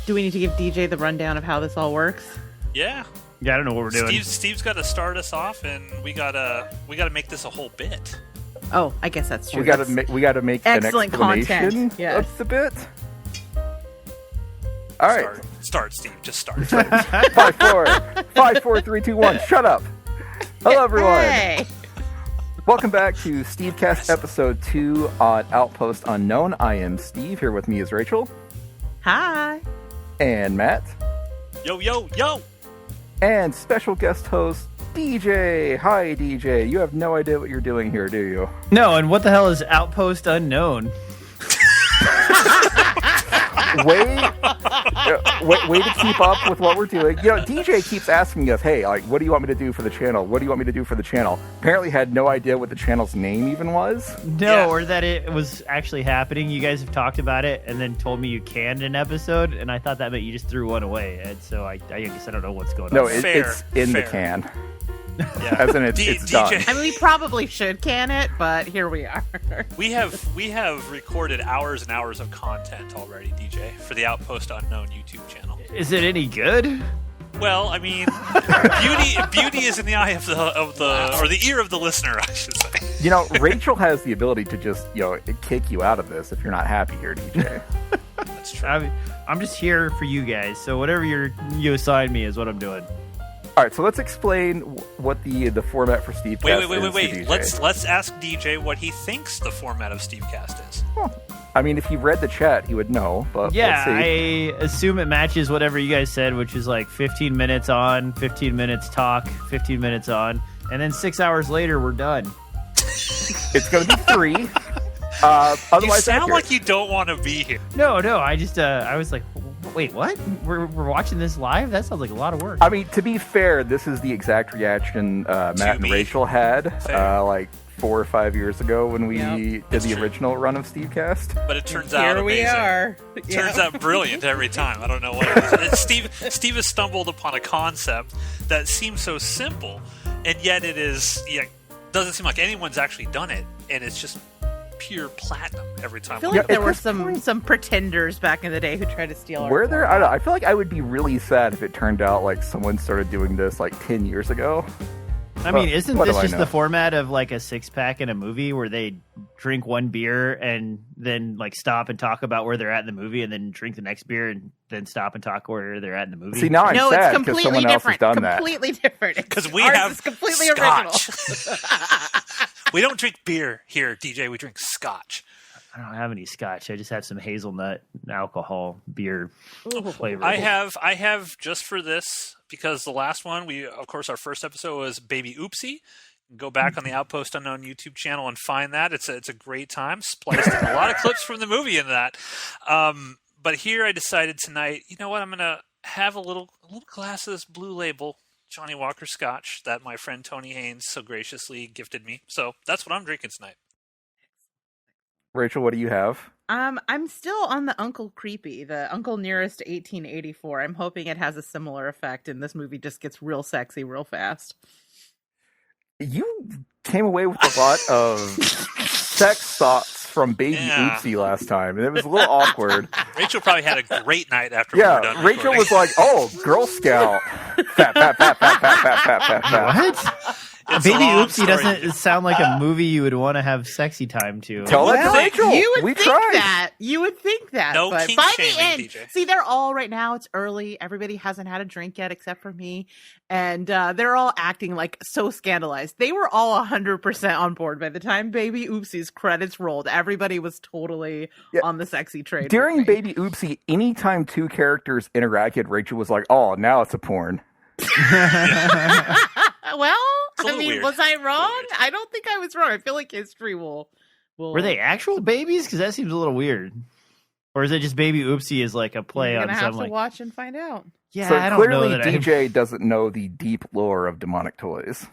Do we need to give DJ the rundown of how this all works? Yeah. Yeah, I don't know what we're doing. Steve's got to start us off, and we gotta make this a whole bit. Oh, I guess that's true. We gotta make excellent an explanation content. Yes. of the bit. All right, start, Steve. Just start. 5, 4, 3, 2, 1. Shut up. Hello, everyone. Hey. Welcome back to Stevecast episode 2 on Outpost Unknown. I am Steve. Here with me is Rachel. Hi. And Matt. Yo, yo, yo. And special guest host, DJ. Hi, DJ. You have no idea what you're doing here, do you? No, and what the hell is Outpost Unknown? Way to keep up with what we're doing. You know, DJ keeps asking us, hey, like, what do you want me to do for the channel? What do you want me to do for the channel? Apparently had no idea what the channel's name even was. No, or that it was actually happening. You guys have talked about it and then told me you canned an episode, and I thought that meant you just threw one away. And so I guess I don't know what's going on. No, it's in the can. Yeah. As in it's done. I mean, we probably should can it, but here we are. We have recorded hours and hours of content already, DJ, for the Outpost Unknown YouTube channel. Is it any good? Well, I mean, beauty is in the eye of the ear of the listener, I should say. You know, Rachel has the ability to just, kick you out of this if you're not happy here, DJ. That's true. I'm just here for you guys, so whatever you assign me is what I'm doing. All right, so let's explain what the format for Stevecast is. Wait. Let's ask DJ what he thinks the format of Stevecast is. Well, I mean, if he read the chat, he would know. But yeah, let's see. I assume it matches whatever you guys said, which is like 15 minutes on, 15 minutes talk, 15 minutes on, and then 6 hours later we're done. It's going to be 3. Otherwise, you sound accurate. like you don't want to be here. No, I just I was like, wait, what? We're watching this live? That sounds like a lot of work. I mean, to be fair, this is the exact reaction Matt and Rachel had like 4 or 5 years ago when we did the original run of Stevecast. But it turns out amazing. Here we are. It turns out brilliant every time. I don't know what it is. Steve has stumbled upon a concept that seems so simple, and yet it is. Doesn't seem like anyone's actually done it, and it's just pure platinum every time. I feel like there were some pretenders back in the day who tried to steal our I don't know. I feel like I would be really sad if it turned out like someone started doing this like 10 years ago. I mean, isn't this just the format of like a 6-pack in a movie where they drink one beer and then like stop and talk about where they're at in the movie and then drink the next beer and then stop and talk where they're at in the movie? See, now I'm sad because someone else has done that. Completely different. Because we Ours have is completely scotch. original. We don't drink beer here, DJ. We drink scotch. I don't have any scotch. I just have some hazelnut alcohol beer flavor. I have just for this, because the last one, of course, our first episode was Baby Oopsie. Go back on the Outpost Unknown YouTube channel and find that. It's a great time. Spliced in a lot of clips from the movie in that. But here I decided tonight, you know what? I'm going to have a little glass of this Blue Label Johnny Walker Scotch that my friend Tony Haynes so graciously gifted me. So that's what I'm drinking tonight. Rachel, what do you have? I'm still on the Uncle Creepy, the Uncle Nearest 1884. I'm hoping it has a similar effect, and this movie just gets real sexy real fast. You came away with a lot of sex thoughts from Baby Oopsie last time, and it was a little awkward. Rachel probably had a great night after we were done Rachel recording. was like, "Oh, Girl Scout." Fat. What? It's Baby a long Oopsie story. doesn't sound like a movie you would want to have sexy time to. Tell it to Rachel. You would we think tried. that. You would think that. No but kink by the shaming, end, DJ. see, they're all right now. It's early. Everybody hasn't had a drink yet except for me. And they're all acting like so scandalized. They were all 100% on board by the time Baby Oopsie's credits rolled. Everybody was totally on the sexy train. During Baby Oopsie, anytime 2 characters interacted, Rachel was like, "Oh, now it's a porn." Well, a little weird. was I wrong? I don't think I was wrong. I feel like history will... Were they actual babies? Because that seems a little weird. Or is it just Baby Oopsie is like a play You're on gonna some have to watch and find out. Yeah, So I don't clearly, know that DJ doesn't know the deep lore of demonic toys.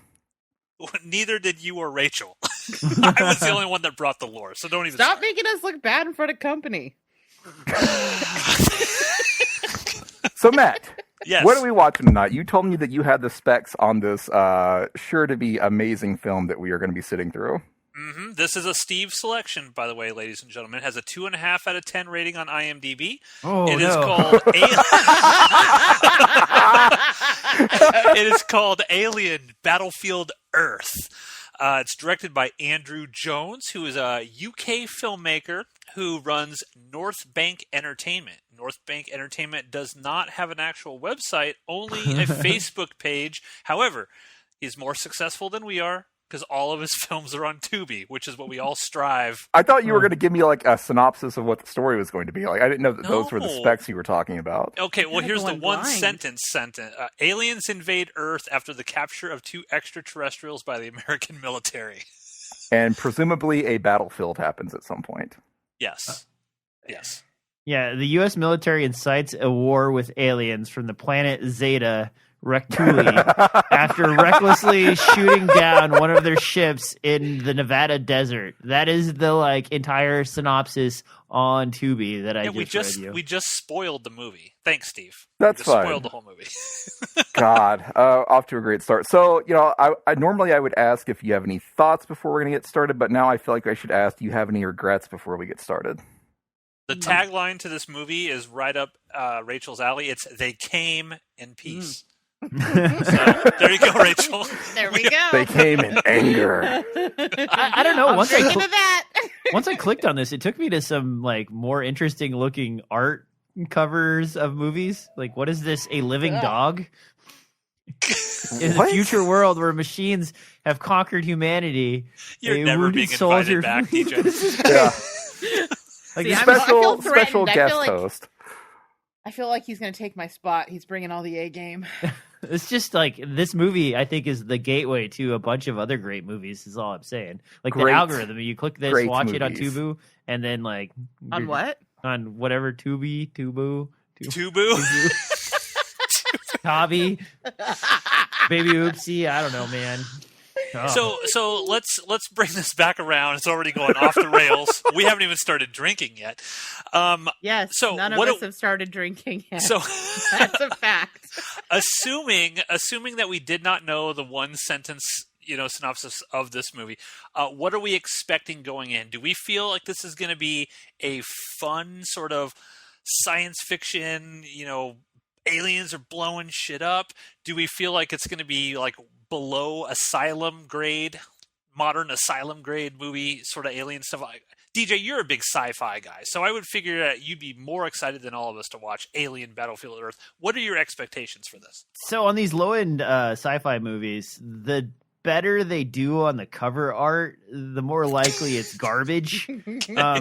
Neither did you or Rachel. I was the only one that brought the lore, so don't even Stop start. making us look bad in front of company. So, Matt, Yes. what are we watching tonight? You told me that you had the specs on this sure-to-be amazing film that we are going to be sitting through. Mm-hmm. This is a Steve selection, by the way, ladies and gentlemen. It has a 2.5 out of 10 rating on IMDb. It is called It is called Alien Battlefield Earth. It's directed by Andrew Jones, who is a UK filmmaker who runs North Bank Entertainment. North Bank Entertainment does not have an actual website, only a Facebook page. However, he's more successful than we are because all of his films are on Tubi, which is what we all strive. I thought you were going to give me like a synopsis of what the story was going to be. Like, I didn't know that those were the specs you were talking about. Okay, well, here's the one sentence. Aliens invade Earth after the capture of 2 extraterrestrials by the American military. And presumably a battlefield happens at some point. Yes. Yes. Yeah, the U.S. military incites a war with aliens from the planet Zeta Rectuli after recklessly shooting down one of their ships in the Nevada desert. That is the entire synopsis on Tubi that I read you. We just spoiled the movie. Thanks, Steve. That's fine. Spoiled the whole movie. God, off to a great start. So, I normally I would ask if you have any thoughts before we're going to get started, but now I feel like I should ask, do you have any regrets before we get started? The tagline to this movie is right up Rachel's alley. It's "They came in peace." So, there you go, Rachel. There we go. They came in anger. I don't know. Once I clicked on this, it took me to some more interesting looking art covers of movies. Like, what is this? A living dog? In the future world where machines have conquered humanity, you're never being invited back, DJ. Yeah. See, special guest host. I feel like he's going to take my spot. He's bringing all the A game. It's just this movie, I think, is the gateway to a bunch of other great movies, is all I'm saying. The algorithm. You click this, watch it on Tubu, and then on what? On whatever Tubu. Tabi. Baby Oopsie. I don't know, man. Oh. So let's bring this back around. It's already going off the rails. We haven't even started drinking yet. Yes. So none of us have started drinking yet. So that's a fact. Assuming that we did not know the one sentence, synopsis of this movie, what are we expecting going in? Do we feel like this is going to be a fun sort of science fiction? Aliens are blowing shit up. Do we feel like it's going to be below modern asylum grade movie sort of alien stuff? DJ, you're a big sci-fi guy, so I would figure that you'd be more excited than all of us to watch Alien Battlefield Earth. What are your expectations for this? So on these low-end sci-fi movies, the better they do on the cover art, the more likely it's garbage,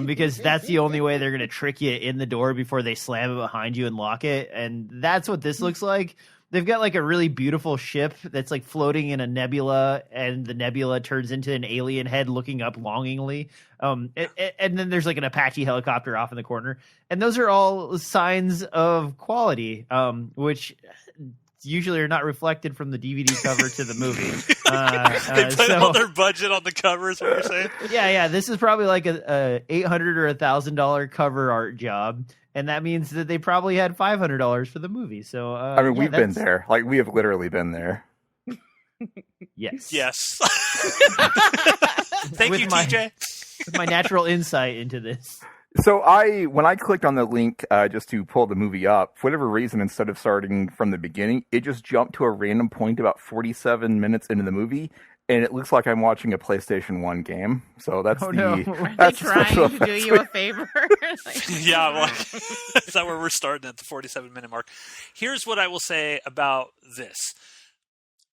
because that's the only way they're going to trick you in the door before they slam it behind you and lock it. And that's what this looks like. They've got a really beautiful ship that's floating in a nebula, and the nebula turns into an alien head looking up longingly. And then there's an Apache helicopter off in the corner. And those are all signs of quality, which usually are not reflected from the DVD cover to the movie. They put all their budget on the cover, is what you're saying? Yeah. This is probably a $800 or $1,000 cover art job. And that means that they probably had $500 for the movie. So we've been there. We have literally been there. Yes. Thank you, TJ. With my natural insight into this. So when I clicked on the link just to pull the movie up, for whatever reason, instead of starting from the beginning, it just jumped to a random point about 47 minutes into the movie. And it looks like I'm watching a PlayStation 1 game. So that's Are they trying to do you a favor? Yeah, is that where we're starting at the 47-minute mark? Here's what I will say about this.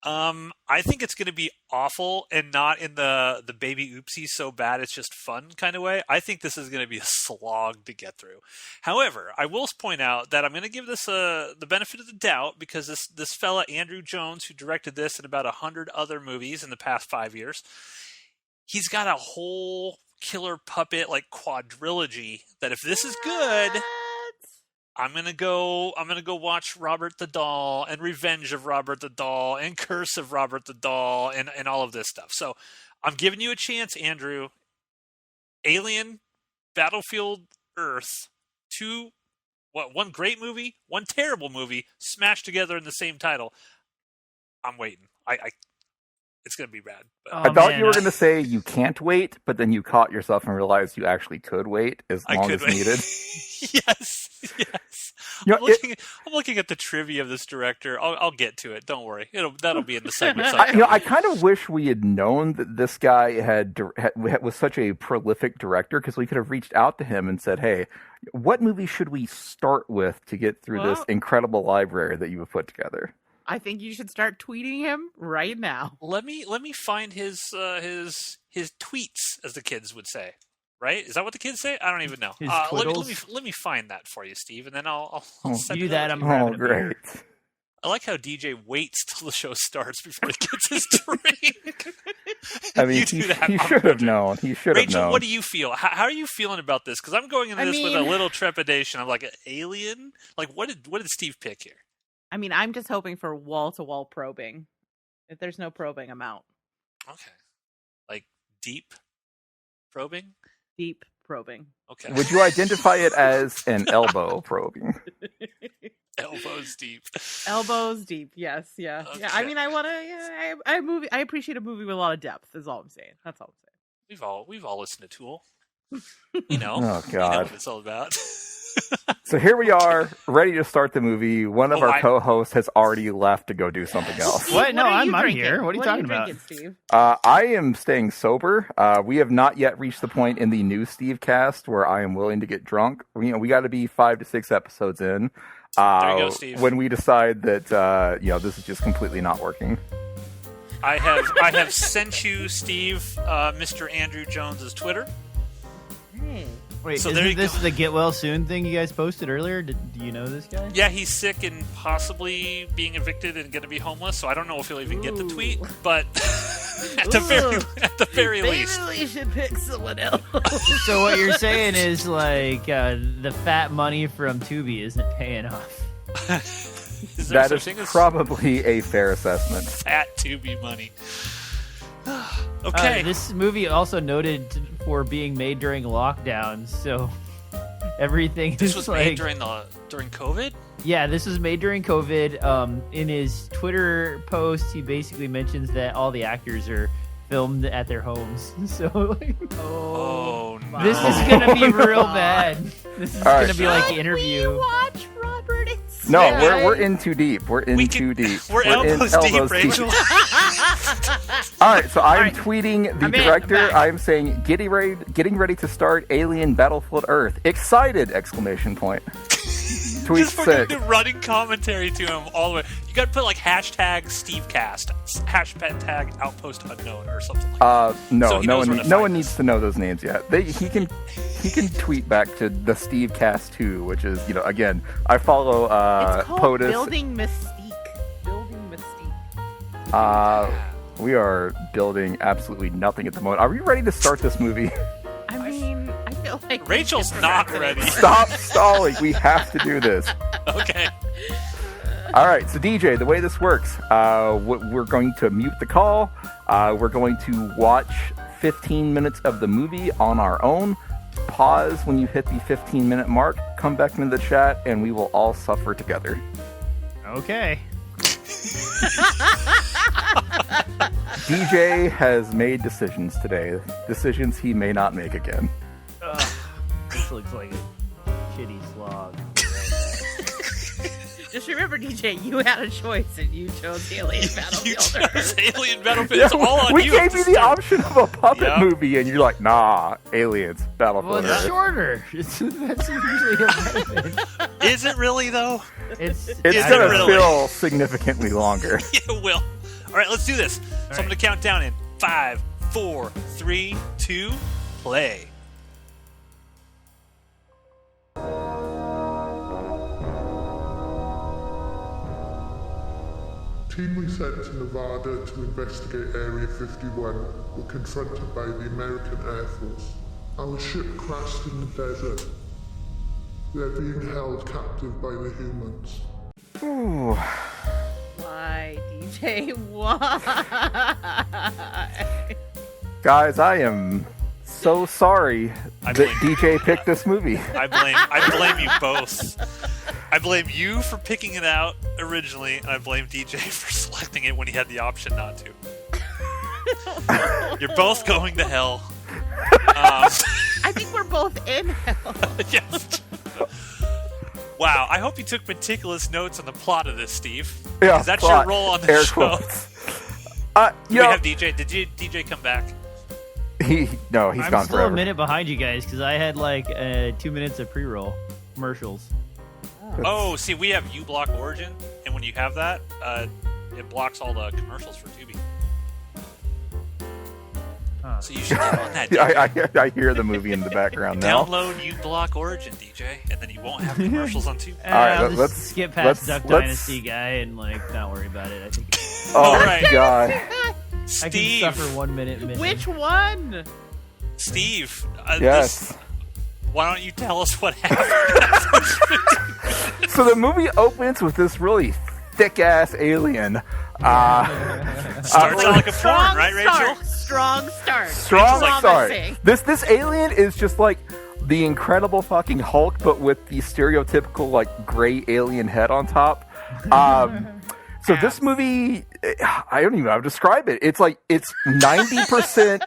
I think it's going to be awful, and not in the baby oopsie so bad it's just fun kind of way. I think this is going to be a slog to get through. However, I will point out that I'm going to give this the benefit of the doubt, because this fella Andrew Jones, who directed this and about 100 other movies in the past 5 years, he's got a whole killer puppet quadrilogy that if this is good, I'm gonna go watch Robert the Doll and Revenge of Robert the Doll and Curse of Robert the Doll and all of this stuff. So I'm giving you a chance, Andrew. Alien, Battlefield Earth, one great movie, one terrible movie, smashed together in the same title. I'm waiting. It's going to be bad. But I thought you were going to say you can't wait, but then you caught yourself and realized you actually could wait as long as needed. Yes. You know, I'm looking at the trivia of this director. I'll get to it. Don't worry. That'll be in the segment. I kind of wish we had known that this guy was such a prolific director, because we could have reached out to him and said, "Hey, what movie should we start with to get through this incredible library that you have put together?" I think you should start tweeting him right now. Let me find his tweets, as the kids would say. Right? Is that what the kids say? I don't even know. Let me find that for you, Steve, and then I'll send do it that. over I'm to you. great. I like how DJ waits till the show starts before he gets his drink. I mean, he should have known. He should have known. Rachel, what do you feel? How are you feeling about this? Because I'm going into this with a little trepidation. I'm like, an alien? Like, what did Steve pick here? I mean, I'm just hoping for wall-to-wall probing. If there's no probing, I'm out. Okay. Like, deep probing? Deep probing. Okay. Would you identify it as an elbow probing? Elbows deep. Elbows deep. Yes. Yeah. Okay. Yeah. I mean, I appreciate a movie with a lot of depth. Is all I'm saying. That's all I'm saying. We've all listened to Tool. You know. Oh God. You know what it's all about. So here we are, ready to start the movie. One of our co-hosts has already left to go do something else. What? No, I'm drinking? here. What are you talking about? Steve? I am staying sober. We have not yet reached the point in the new Stevecast where I am willing to get drunk. We got to be 5 to 6 episodes in. There you go, Steve. When we decide that this is just completely not working. I have sent you, Steve, Mr. Andrew Jones's Twitter. Hey. Wait, so isn't this the get well soon thing you guys posted earlier? Do you know this guy? Yeah, he's sick and possibly being evicted and going to be homeless, so I don't know if he'll even get the tweet, but at the very least. Maybe we should pick someone else. So what you're saying is, like, the fat money from Tubi isn't paying off. That is probably a fair assessment. Fat Tubi money. Okay. This movie also noted for being made during lockdown, so everything. This was made during COVID. Yeah, this was made during COVID. In his Twitter post, he basically mentions that all the actors are filmed at their homes. So, no. This is gonna be real bad. This is gonna be like an interview. We watch Robert and No, we're in too deep. We're in too deep. We're elbows deep, Rachel. All right, so I'm tweeting the director. I'm saying getting ready to start Alien Battlefield Earth. Excited! Exclamation point. Tweet just fucking running commentary to him all the way. You got to put like hashtag Stevecast, hashtag Outpost Unknown or something like that. No, no one needs to know those names yet. He can tweet back to the Stevecast 2, which is, again, I follow it's called POTUS. Building Mystique. Building Mystique. We are building absolutely nothing at the moment. Are we ready to start this movie? I mean, I feel like Rachel's not ready. Stop stalling. We have to do this. Okay. All right, so DJ, the way this works, we're going to mute the call. We're going to watch 15 minutes of the movie on our own. Pause when you hit the 15-minute mark. Come back into the chat, and we will all suffer together. Okay. DJ has made decisions today. Decisions he may not make again. This looks like a shitty slog. Just remember, DJ, you had a choice and you chose Alien Battlefield. You chose Alien Battlefield. Yeah, it's all on we you. gave you the option of a puppet movie, and you're like, nah, Aliens, Battlefield. Well, it's shorter. That's usually a benefit. Is it really, though? It's going to feel significantly longer. It will. All right, let's do this. I'm going to count down in 5, 4, 3, 2, play. Team we sent to Nevada to investigate Area 51 were confronted by the American Air Force. Our ship crashed in the desert. They're being held captive by the humans. Ooh. Why, DJ? Why? Guys, I am so sorry that DJ picked this movie. I blame you both. I blame you for picking it out originally, and I blame DJ for selecting it when he had the option not to. You're both going to hell. I think we're both in hell. Yes. Wow, I hope you took meticulous notes on the plot of this, Steve. Yeah, Is that plot, your role on the air show? quotes. We have DJ. Did DJ come back? He's gone I'm still forever. a minute behind you guys because I had like 2 minutes of pre-roll commercials. Oh, see, we have U-Block Origin, and when you have that, it blocks all the commercials for Tubi. So you should get on that, DJ. I hear the movie in the background now. Download U-Block Origin, DJ, and then you won't have commercials on Tubi. I'll right, just skip past Duck Dynasty guy and not worry about it. I think Oh, right. God. I Steve, can suffer 1 minute mission. Which one? Steve, Yes. why don't you tell us what happened? So the movie opens with this really thick-ass alien. Starts out like a porn, right, Rachel? Strong start. Strong start. Promising. This alien is just like the Incredible fucking Hulk, but with the stereotypical like gray alien head on top. So this movie, I don't even know how to describe it. It's 90%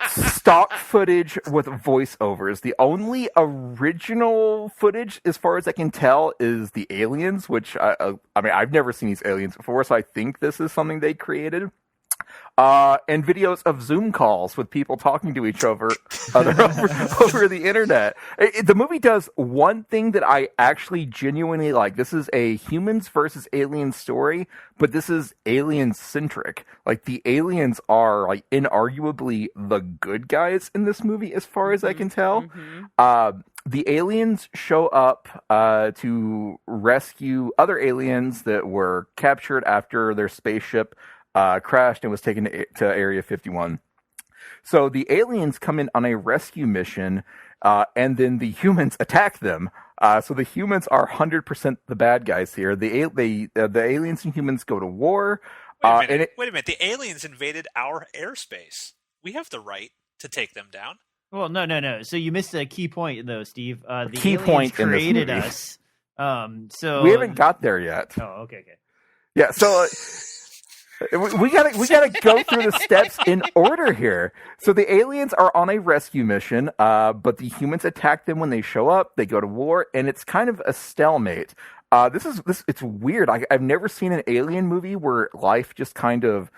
stock footage with voiceovers. The only original footage, as far as I can tell, is the aliens, which I mean, I've never seen these aliens before, so I think this is something they created. And videos of Zoom calls with people talking to each other over the internet. The movie does one thing that I actually genuinely like. This is a humans versus aliens story, but this is alien-centric. Like, the aliens are, like, inarguably the good guys in this movie, as far as I can tell. Mm-hmm. The aliens show up to rescue other aliens that were captured after their spaceship crashed and was taken to Area 51. So the aliens come in on a rescue mission, and then the humans attack them. So the humans are 100% the bad guys here. The aliens and humans go to war. Wait a minute. The aliens invaded our airspace. We have the right to take them down. Well, no. So you missed a key point, though, Steve. The key aliens point in this created movie. us. So We haven't got there yet. Oh, okay. Yeah, so we gotta go through the steps in order here. So the aliens are on a rescue mission, but the humans attack them when they show up. They go to war, and it's kind of a stalemate. It's weird. I've never seen an alien movie where life just kind of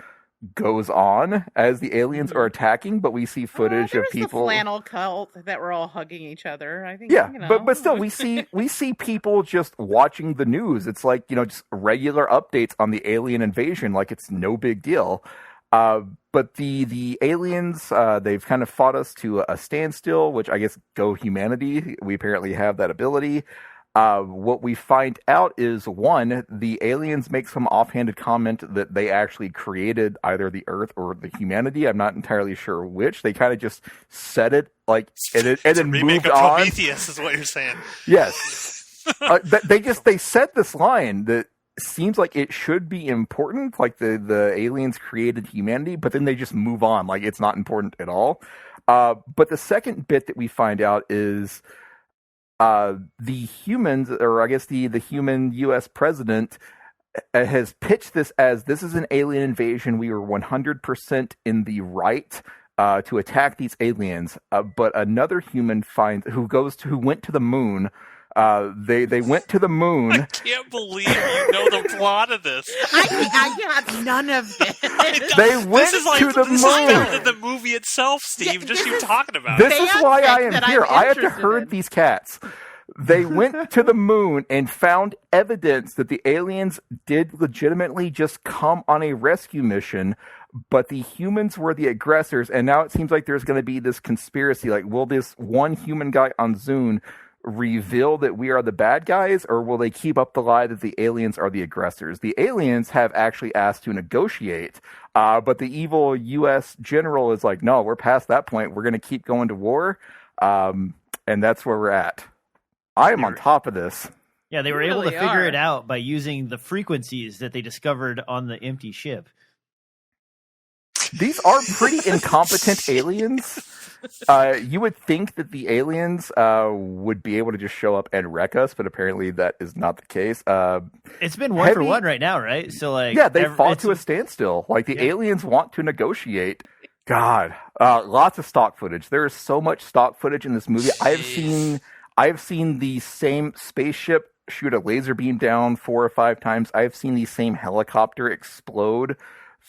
goes on as the aliens are attacking, but we see footage of people. The flannel cult that were all hugging each other. I think. Yeah, but still, we see people just watching the news. It's like, just regular updates on the alien invasion, like it's no big deal. But the aliens, they've kind of fought us to a standstill, which I guess go humanity. We apparently have that ability. What we find out is, one, the aliens make some offhanded comment that they actually created either the Earth or the humanity. I'm not entirely sure which. They kind of just said it, like, and then moved on. Prometheus is what you're saying. Yes. They said this line that seems like it should be important, like the aliens created humanity, but then they just move on, like it's not important at all. But the second bit that we find out is the humans, or I guess the human U.S. president has pitched this as, this is an alien invasion. We are 100% in the right to attack these aliens. But another human who went to the moon. They went to the moon. I can't believe you know the plot of this. I got none of this. They went to the moon. This is better than the movie itself, Steve. Yeah, just you talking about This it. is why I am that here. I'm I have to interested herd in. these cats. They went to the moon and found evidence that the aliens did legitimately just come on a rescue mission, but the humans were the aggressors. And now it seems like there's going to be this conspiracy. Like, will this one human guy on Zoom reveal that we are the bad guys, or will they keep up the lie that the aliens are the aggressors? The aliens have actually asked to negotiate, but the evil U.S. general is like, no, we're past that point. We're going to keep going to war, and that's where we're at. I am on top of this. Yeah, they were You able to really figure are. it out by using the frequencies that they discovered on the empty ship. These are pretty incompetent aliens. You would think that the aliens would be able to just show up and wreck us, but apparently that is not the case. It's been one for one right now, right? So yeah, they fought to a standstill. Like the aliens want to negotiate. God, lots of stock footage. There is so much stock footage in this movie. I have seen the same spaceship shoot a laser beam down 4 or 5 times. I have seen the same helicopter explode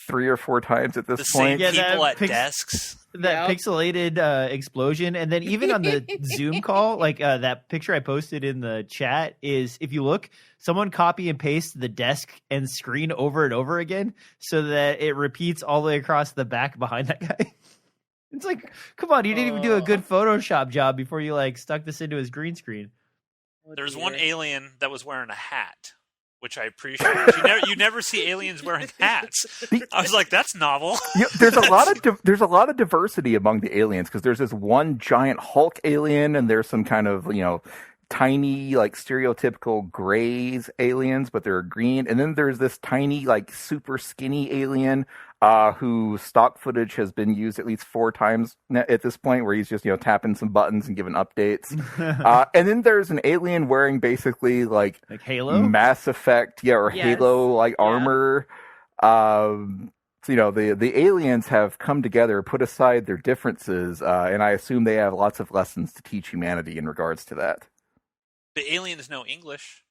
3 or 4 times at this point. Same people at desks. That pixelated explosion, and then even on the Zoom call, like that picture I posted in the chat is, if you look, someone copy and paste the desk and screen over and over again so that it repeats all the way across the back behind that guy. It's like, come on, you didn't even do a good Photoshop job before you like stuck this into his green screen. There's one alien that was wearing a hat, which I appreciate. You never see aliens wearing hats. I was like, that's novel. There's a lot of diversity among the aliens, because there's this one giant Hulk alien, and there's some kind of tiny like stereotypical grays aliens, but they're green, and then there's this tiny like super skinny alien whose stock footage has been used at least 4 times at this point, where he's just tapping some buttons and giving updates. And then there's an alien wearing basically like Halo, Mass Effect, Halo like armor. So, the aliens have come together, put aside their differences, and I assume they have lots of lessons to teach humanity in regards to that. The aliens know English.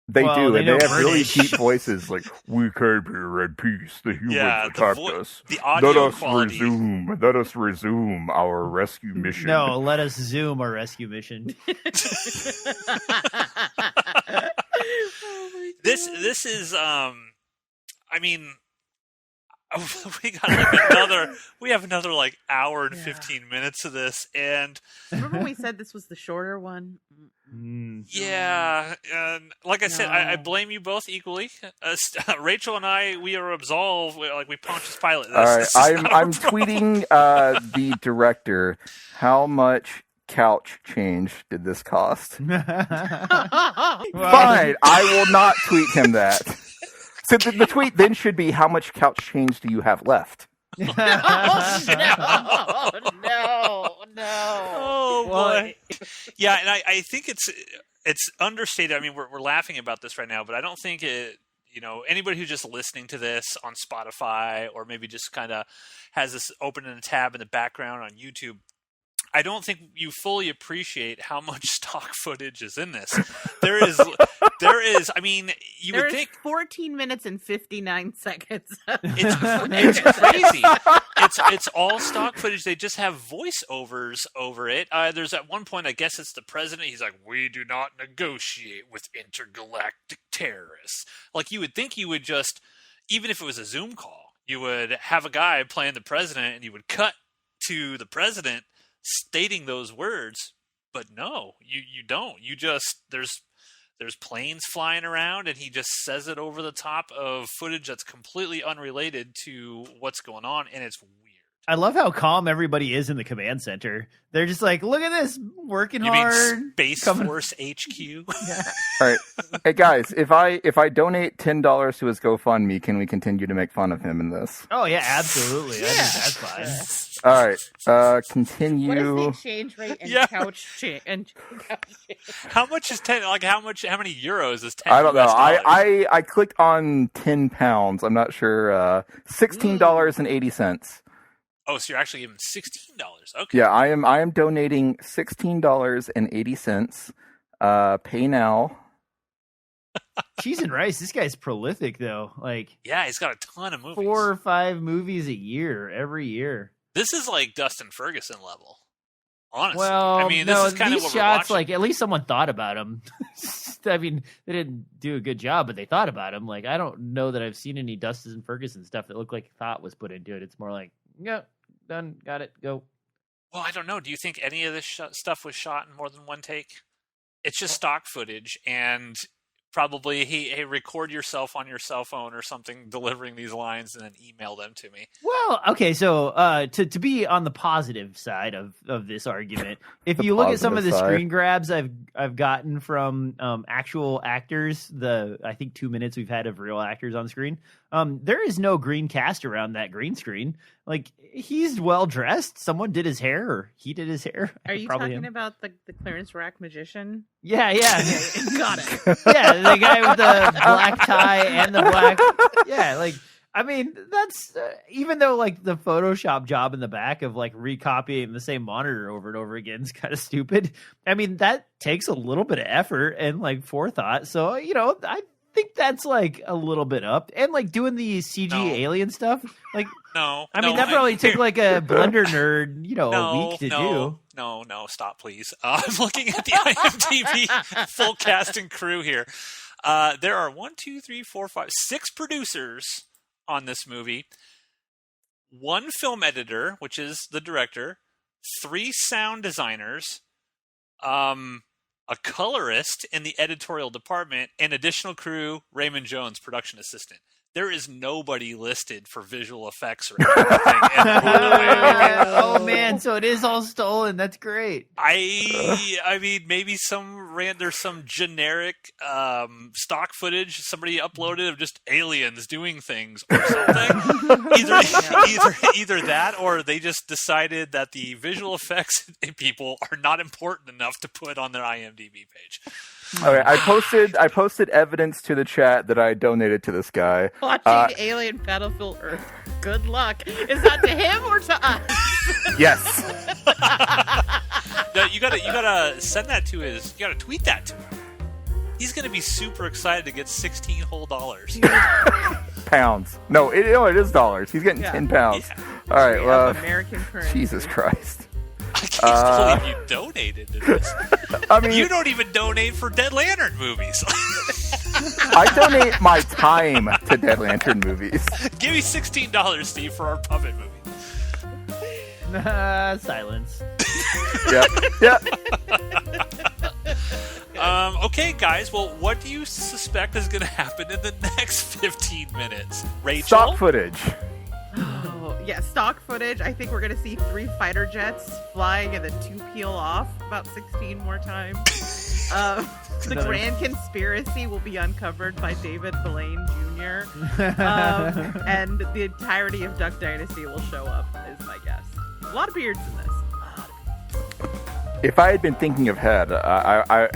They do, and they have really British. deep voices, like, we came here in peace, the humans attacked us. The audio quality. Let us resume our rescue mission. No, let us zoom our rescue mission. This is I mean, we have another like hour and 15 minutes of this, and remember when we said this was the shorter one? Yeah, and like I said, I blame you both equally. Rachel and I, we are absolved. We Pontius Pilate this. All right, This is I'm tweeting the director. How much couch change did this cost? Fine, I will not tweet him that. So the tweet then should be, how much couch change do you have left? No. Oh boy. Yeah, and I think it's understated. I mean, we're laughing about this right now, but I don't think it. Anybody who's just listening to this on Spotify, or maybe just kind of has this open in a tab in the background on YouTube, I don't think you fully appreciate how much stock footage is in this. There is. I mean, would think 14 minutes and 59 seconds. It's crazy. It's all stock footage. They just have voiceovers over it. There's at one point, I guess it's the president. He's like, "We do not negotiate with intergalactic terrorists." Like, you would think you would just, even if it was a Zoom call, you would have a guy playing the president, and you would cut to the president stating those words, but no, you don't. You just there's planes flying around, and he just says it over the top of footage that's completely unrelated to what's going on, and it's weird. I love how calm everybody is in the command center. They're just like, look at this, working hard. Mean Space Force HQ? Yeah. All right, hey guys, if I donate $10 to his GoFundMe, can we continue to make fun of him in this? Oh yeah, absolutely. I think that's fine. All right, continue. What is the exchange rate and couch change? How much is 10? Like, how many euros is 10? I don't know. US dollars? I clicked on 10 pounds. I'm not sure. $16.80. Oh, so you're actually giving $16. Okay. Yeah, I am donating $16.80. Pay now. Cheese and rice. This guy's prolific though. Like, yeah, he's got a ton of movies. 4 or 5 movies a year, every year. This is like Dustin Ferguson level. Honestly, Well, I mean, this is kind of these what shots, we're watching. like, at least someone thought about him. I mean, they didn't do a good job, but they thought about him. Like, I don't know that I've seen any Dustin Ferguson stuff that looked like thought was put into it. It's more like, yeah, done, got it, go. Well, I don't know. Do you think any of this stuff was shot in more than one take? It's just stock footage, and probably, hey, record yourself on your cell phone or something, delivering these lines, and then email them to me. Well, okay, so to be on the positive side of this argument, if you look at some of the screen grabs I've gotten from actual actors, I think 2 minutes we've had of real actors on screen, there is no green cast around that green screen. Like, he's well dressed. Someone did his hair, or he did his hair. Are you talking about the Clarence Rack magician? Yeah. Got it. Yeah, the guy with the black tie and the black. Yeah, like, I mean, that's even though like the Photoshop job in the back of like recopying the same monitor over and over again is kind of stupid. I mean, that takes a little bit of effort and like forethought. So, I think that's like a little bit up. And like doing the CG alien stuff, like, that probably took like a Blender nerd, a week to do. No, stop, please. I'm looking at the IMDb full cast and crew here. There are 6 producers on this movie, 1 film editor, which is the director, 3 sound designers, a colorist in the editorial department, and additional crew, Raymond Jones, production assistant. There is nobody listed for visual effects or anything. Oh man, so it is all stolen. That's great. I mean, maybe there's some generic stock footage somebody uploaded of just aliens doing things or something. Either that, or they just decided that the visual effects people are not important enough to put on their IMDb page. Okay, I posted evidence to the chat that I donated to this guy. Watching Alien Battlefield Earth. Good luck. Is that to him or to us? Yes. No, you gotta send that to you gotta tweet that to him. He's gonna be super excited to get $16 whole. Pounds. No, it is dollars. He's getting 10 pounds. Yeah. All right, well, American currency. Jesus Christ. I can't believe you donated to this. I mean, you don't even donate for Dead Lantern movies. I donate my time to Dead Lantern movies. Give me $16, Steve, for our puppet movie. Silence. Yep. Okay, guys. Well, what do you suspect is going to happen in the next 15 minutes? Rachel? Stock footage. Oh, yeah, stock footage. I think we're going to see 3 fighter jets flying and then 2 peel off about 16 more times. The grand conspiracy will be uncovered by David Blaine Jr. And the entirety of Duck Dynasty will show up, is my guess. A lot of beards in this. If I had been thinking of head,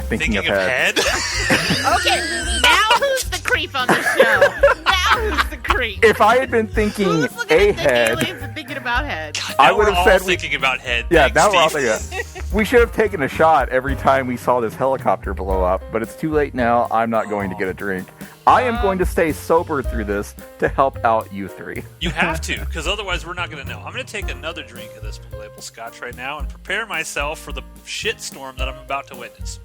thinking of head. Okay, now who's the creep on the show? Now who's the creep? If I had been thinking who's looking a at head, aliens and thinking about head? God, I would have said thinking about head. Yeah, Thanks, now we're all Steve. thinking. We should have taken a shot every time we saw this helicopter blow up, but it's too late now. I'm not going to get a drink. I am going to stay sober through this to help out you 3. You have to, because otherwise we're not going to know. I'm going to take another drink of this Blue Label Scotch right now and prepare myself for the shitstorm that I'm about to witness.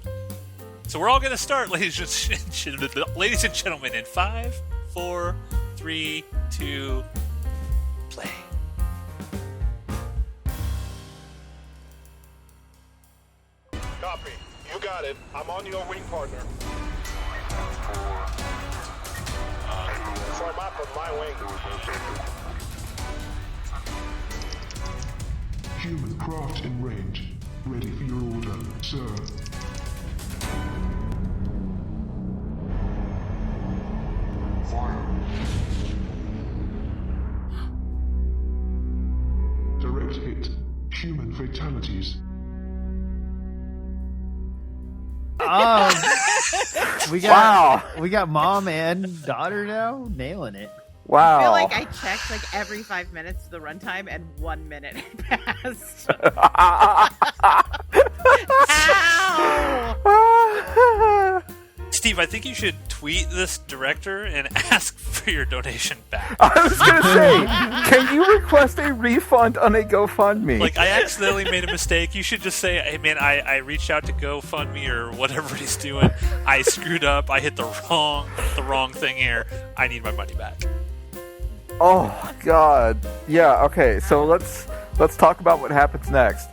So we're all going to start, ladies and gentlemen, in 5, 4, 3, 2, play. Copy. You got it. I'm on your wing, partner. Form up on my wing. Human craft in range. Ready for your order, sir. Fire. Direct hit. Human fatalities. We got mom and daughter now nailing it. Wow. I feel like I checked like every 5 minutes of the runtime and 1 minute had passed. Ow! Steve, I think you should tweet this director and ask for your donation back. I was going to say, can you request a refund on a GoFundMe? Like, I accidentally made a mistake. You should just say, hey, man, I reached out to GoFundMe or whatever he's doing. I screwed up. I hit the wrong thing here. I need my money back. Oh, God. Yeah, okay, so let's talk about what happens next.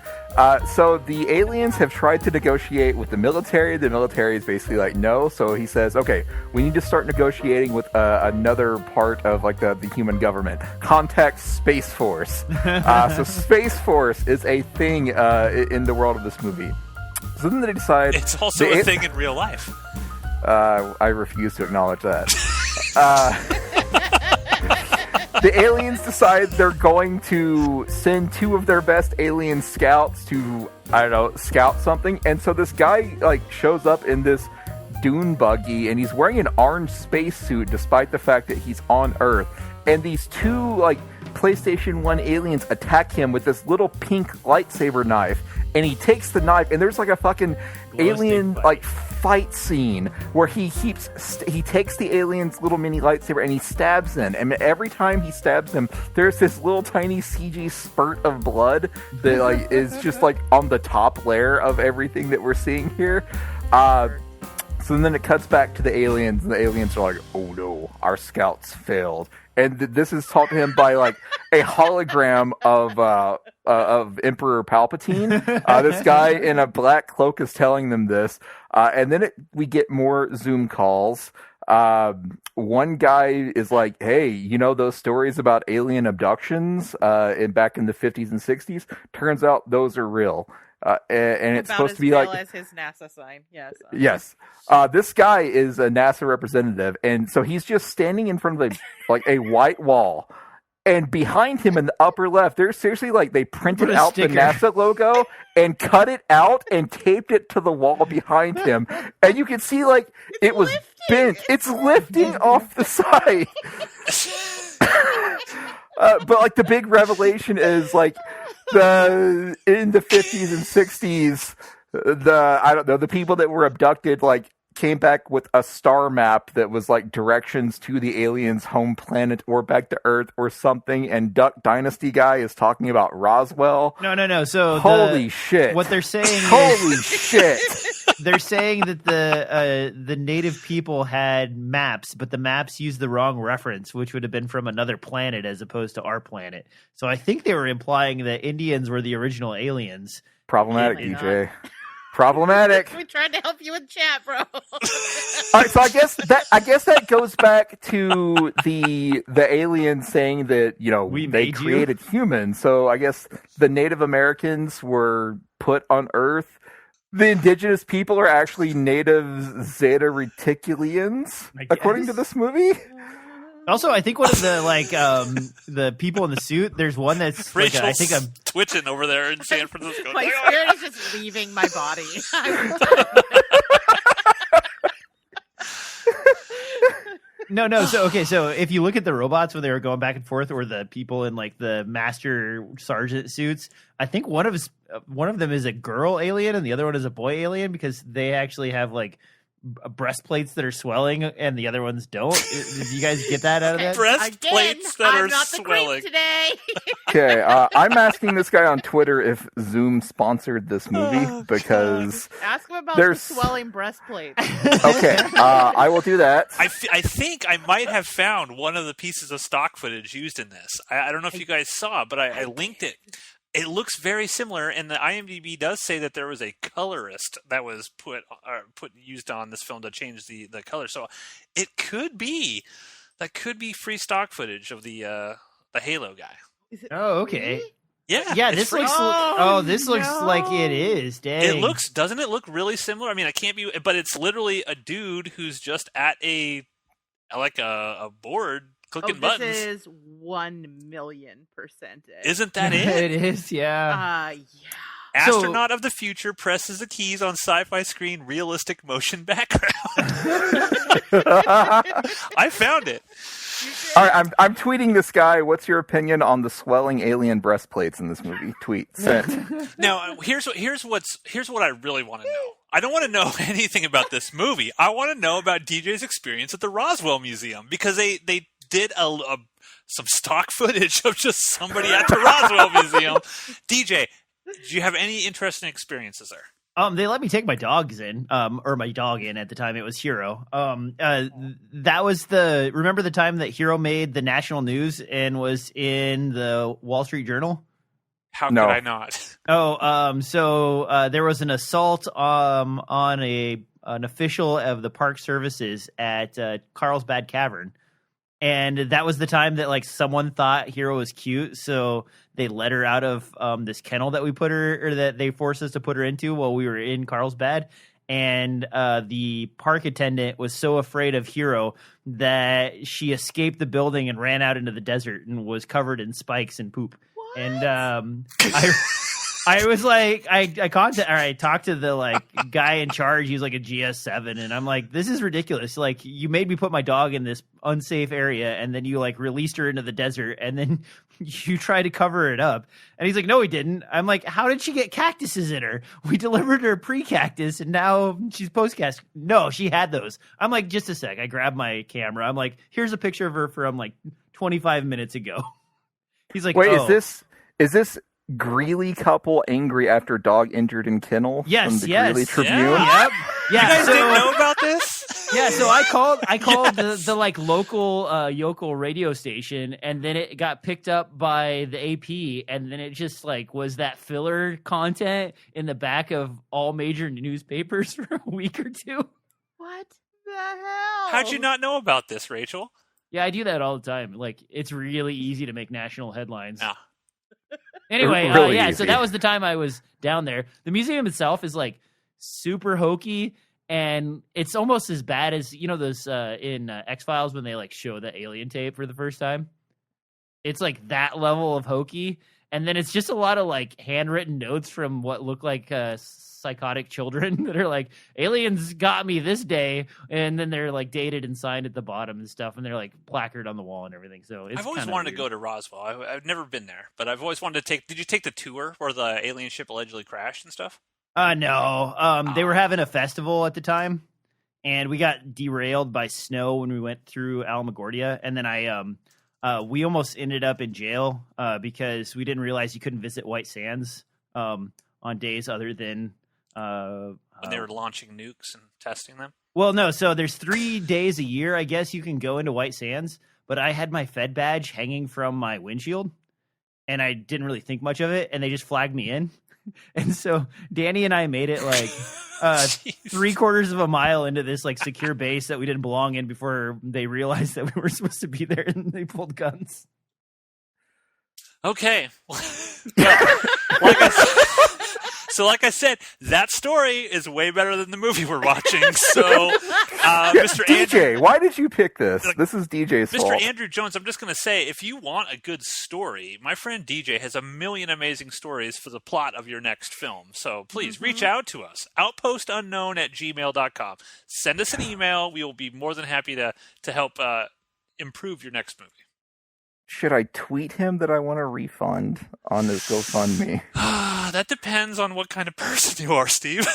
So the aliens have tried to negotiate with the military. The military is basically like, no. So he says, okay, we need to start negotiating with another part of like the human government. Contact Space Force. So Space Force is a thing in the world of this movie. So then they decide... It's also a thing in real life. I refuse to acknowledge that. The aliens decide they're going to send 2 of their best alien scouts to, I don't know, scout something. And so this guy, like, shows up in this dune buggy, and he's wearing an orange spacesuit despite the fact that he's on Earth. And these 2, like, PlayStation 1 aliens attack him with this little pink lightsaber knife. And he takes the knife, and there's, like, a fucking alien, like, fight scene where he takes the alien's little mini lightsaber and he stabs them, and every time he stabs them, there's this little tiny CG spurt of blood that like is just like on the top layer of everything that we're seeing here. So then it cuts back to the aliens, and the aliens are like, oh no, our scouts failed. And this is taught to him by like a hologram of Emperor Palpatine. This guy in a black cloak is telling them this. And then we get more Zoom calls. One guy is like, hey, you know those stories about alien abductions back in the 50s and 60s? Turns out those are real. And it's supposed to be like as his NASA sign. Yes. Yes. This guy is a NASA representative, and so he's just standing in front of a white wall. And behind him in the upper left, there's seriously like they printed out the NASA logo and cut it out and taped it to the wall behind him. And you can see like it was bent. It's lifting off the side. But like the big revelation is like in the 50s and 60s, the people that were abducted like came back with a star map that was like directions to the aliens' home planet or back to Earth or something. And Duck Dynasty guy is talking about Roswell. No. So holy shit! What they're saying? Holy shit! They're saying that the native people had maps, but the maps used the wrong reference, which would have been from another planet as opposed to our planet. So I think they were implying that Indians were the original aliens. Problematic, DJ. Problematic. We tried to help you in chat, bro. All right, so I guess that goes back to the aliens saying that they created humans. So I guess the Native Americans were put on Earth. The indigenous people are actually native Zeta Reticulians, according to this movie. Also, I think one of the the people in the suit. There's one that's Rachel's I think I'm twitching over there in San Francisco. My spirit is just leaving my body. No. So if you look at the robots when they were going back and forth, or the people in like the master sergeant suits, I think one of them is a girl alien and the other one is a boy alien, because they actually have like breastplates that are swelling and the other ones don't. Did you guys get that out of that? Breastplates that I'm are not the swelling creep today. Okay, I'm asking this guy on Twitter if Zoom sponsored this movie, because ask him about there's the swelling breastplates. Okay, I will do that. I think I might have found one of the pieces of stock footage used in this. I don't know if you guys saw, but I linked it. It looks very similar, and the IMDb does say that there was a colorist that was used on this film to change the color. So it could be free stock footage of the Halo guy. Oh, okay. Yeah. This looks. This looks like it is. Dang. Doesn't it look really similar? I mean, it can't be, but it's literally a dude who's just at a board clicking buttons. This is 1,000,000% it. Isn't that it? It is, yeah. Yeah. Astronaut of the future presses the keys on sci-fi screen, realistic motion background. I found it. All right, I'm tweeting this guy. What's your opinion on the swelling alien breastplates in this movie? Tweet sent. Now, here's what I really want to know. I don't want to know anything about this movie. I want to know about DJ's experience at the Roswell Museum, because they did some stock footage of just somebody at the Roswell Museum. DJ, do you have any interesting experiences there? They let me take my dogs in, or my dog in at the time. It was Hero. That was remember the time that Hero made the national news and was in the Wall Street Journal? How could I not? So there was an assault on an official of the park services at Carlsbad Cavern. And that was the time that like someone thought Hero was cute, so they let her out of this kennel that we put her, or that they forced us to put her into while we were in Carlsbad. And the park attendant was so afraid of Hero that she escaped the building and ran out into the desert and was covered in spikes and poop. What? And I was like, I talked to the like guy in charge. He's like a GS7, and I'm like, this is ridiculous. Like, you made me put my dog in this unsafe area, and then you like released her into the desert, and then you tried to cover it up. And he's like, no, he didn't. I'm like, how did she get cactuses in her? We delivered her pre-cactus, and now she's post-cactus. No, she had those. I'm like, just a sec. I grabbed my camera. I'm like, here's a picture of her from like 25 minutes ago. He's like, wait, oh. is this Greeley couple angry after dog injured in kennel? Yes, from the yes. Greeley Tribune? Yeah. Yep. Yeah, You guys didn't know about this? Yeah, so I called the like local yokel radio station, and then it got picked up by the AP, and then it just like was that filler content in the back of all major newspapers for a week or two. What the hell? How'd you not know about this, Rachel? Yeah, I do that all the time. Like, it's really easy to make national headlines. Yeah. Anyway, Really yeah, easy. so that was the time I was down there. The museum itself is like super hokey, and it's almost as bad as, you know, those in X-Files when they like show the alien tape for the first time. It's like that level of hokey, and then it's just a lot of like handwritten notes from what look like psychotic children that are like, aliens got me this day, and then they're like dated and signed at the bottom and stuff, and they're like placard on the wall and everything. So it's I've always kinda wanted weird. to go to Roswell. I've never been there, but I've always wanted to take. Did you take the tour where the alien ship allegedly crashed and stuff? No. They were having a festival at the time, and we got derailed by snow when we went through Alamogordo, and then we almost ended up in jail because we didn't realize you couldn't visit White Sands on days other than When they were launching nukes and testing them? Well, no. So there's 3 days a year, I guess, you can go into White Sands, but I had my Fed badge hanging from my windshield, and I didn't really think much of it, and they just flagged me in. And so Danny and I made it like 3/4 of a mile into this like secure base that we didn't belong in before they realized that we were supposed to be there, and they pulled guns. Okay. Like I said, that story is way better than the movie we're watching. So, Mr. DJ, why did you pick this? This is DJ's fault. Mr. Andrew Jones, I'm just going to say, if you want a good story, my friend DJ has a million amazing stories for the plot of your next film. So please reach out to us, outpostunknown@gmail.com. Send us an email. We will be more than happy to help improve your next movie. Should I tweet him that I want a refund on this GoFundMe? That depends on what kind of person you are, Steve.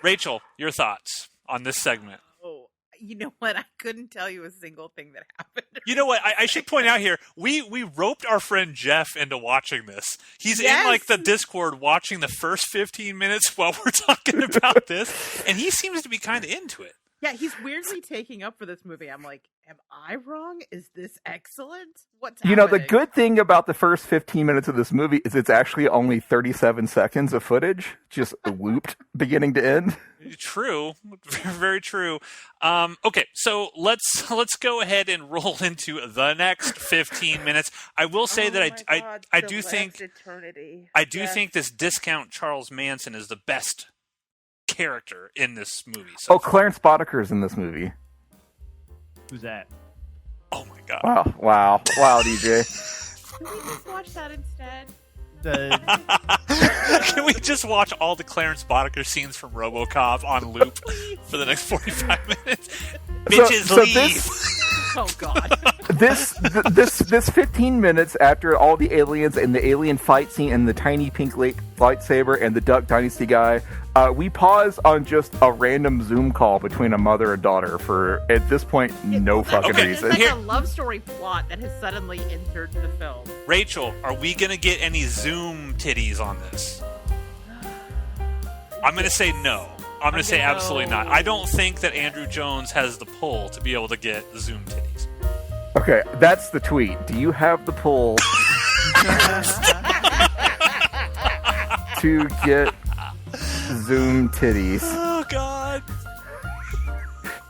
Rachel, your thoughts on this segment? Oh, you know what? I couldn't tell you a single thing that happened. You know what? I should point out here, we roped our friend Jeff into watching this. He's in like the Discord watching the first 15 minutes while we're talking about this, and he seems to be kind of into it. Yeah, he's weirdly taking up for this movie. I'm like, am I wrong? Is this excellent? What's happening? You know, the good thing about the first 15 minutes of this movie is it's actually only 37 seconds of footage, just looped beginning to end. True. Very true. Okay, so let's go ahead and roll into the next 15 minutes. I will say that I do think eternity. think this discount Charles Manson is the best character in this movie. So Clarence Boddicker's in this movie. Who's that? Oh my god! Wow, DJ. Can we just watch that instead? Can we just watch all the Clarence Boddicker scenes from RoboCop on loop for the next 45 minutes? Bitches leave. Oh god. This 15 minutes after all the aliens and the alien fight scene and the tiny pink lightsaber and the Duck Dynasty guy, we pause on just a random Zoom call between a mother and daughter for, at this point, no fucking reason. It's like a love story plot that has suddenly entered the film. Rachel, are we going to get any Zoom titties on this? I'm going to say no. I'm going to say absolutely not. I don't think that Andrew Jones has the pull to be able to get Zoom titties. Okay, that's the tweet. Do you have the pull to get Zoom titties. Oh God.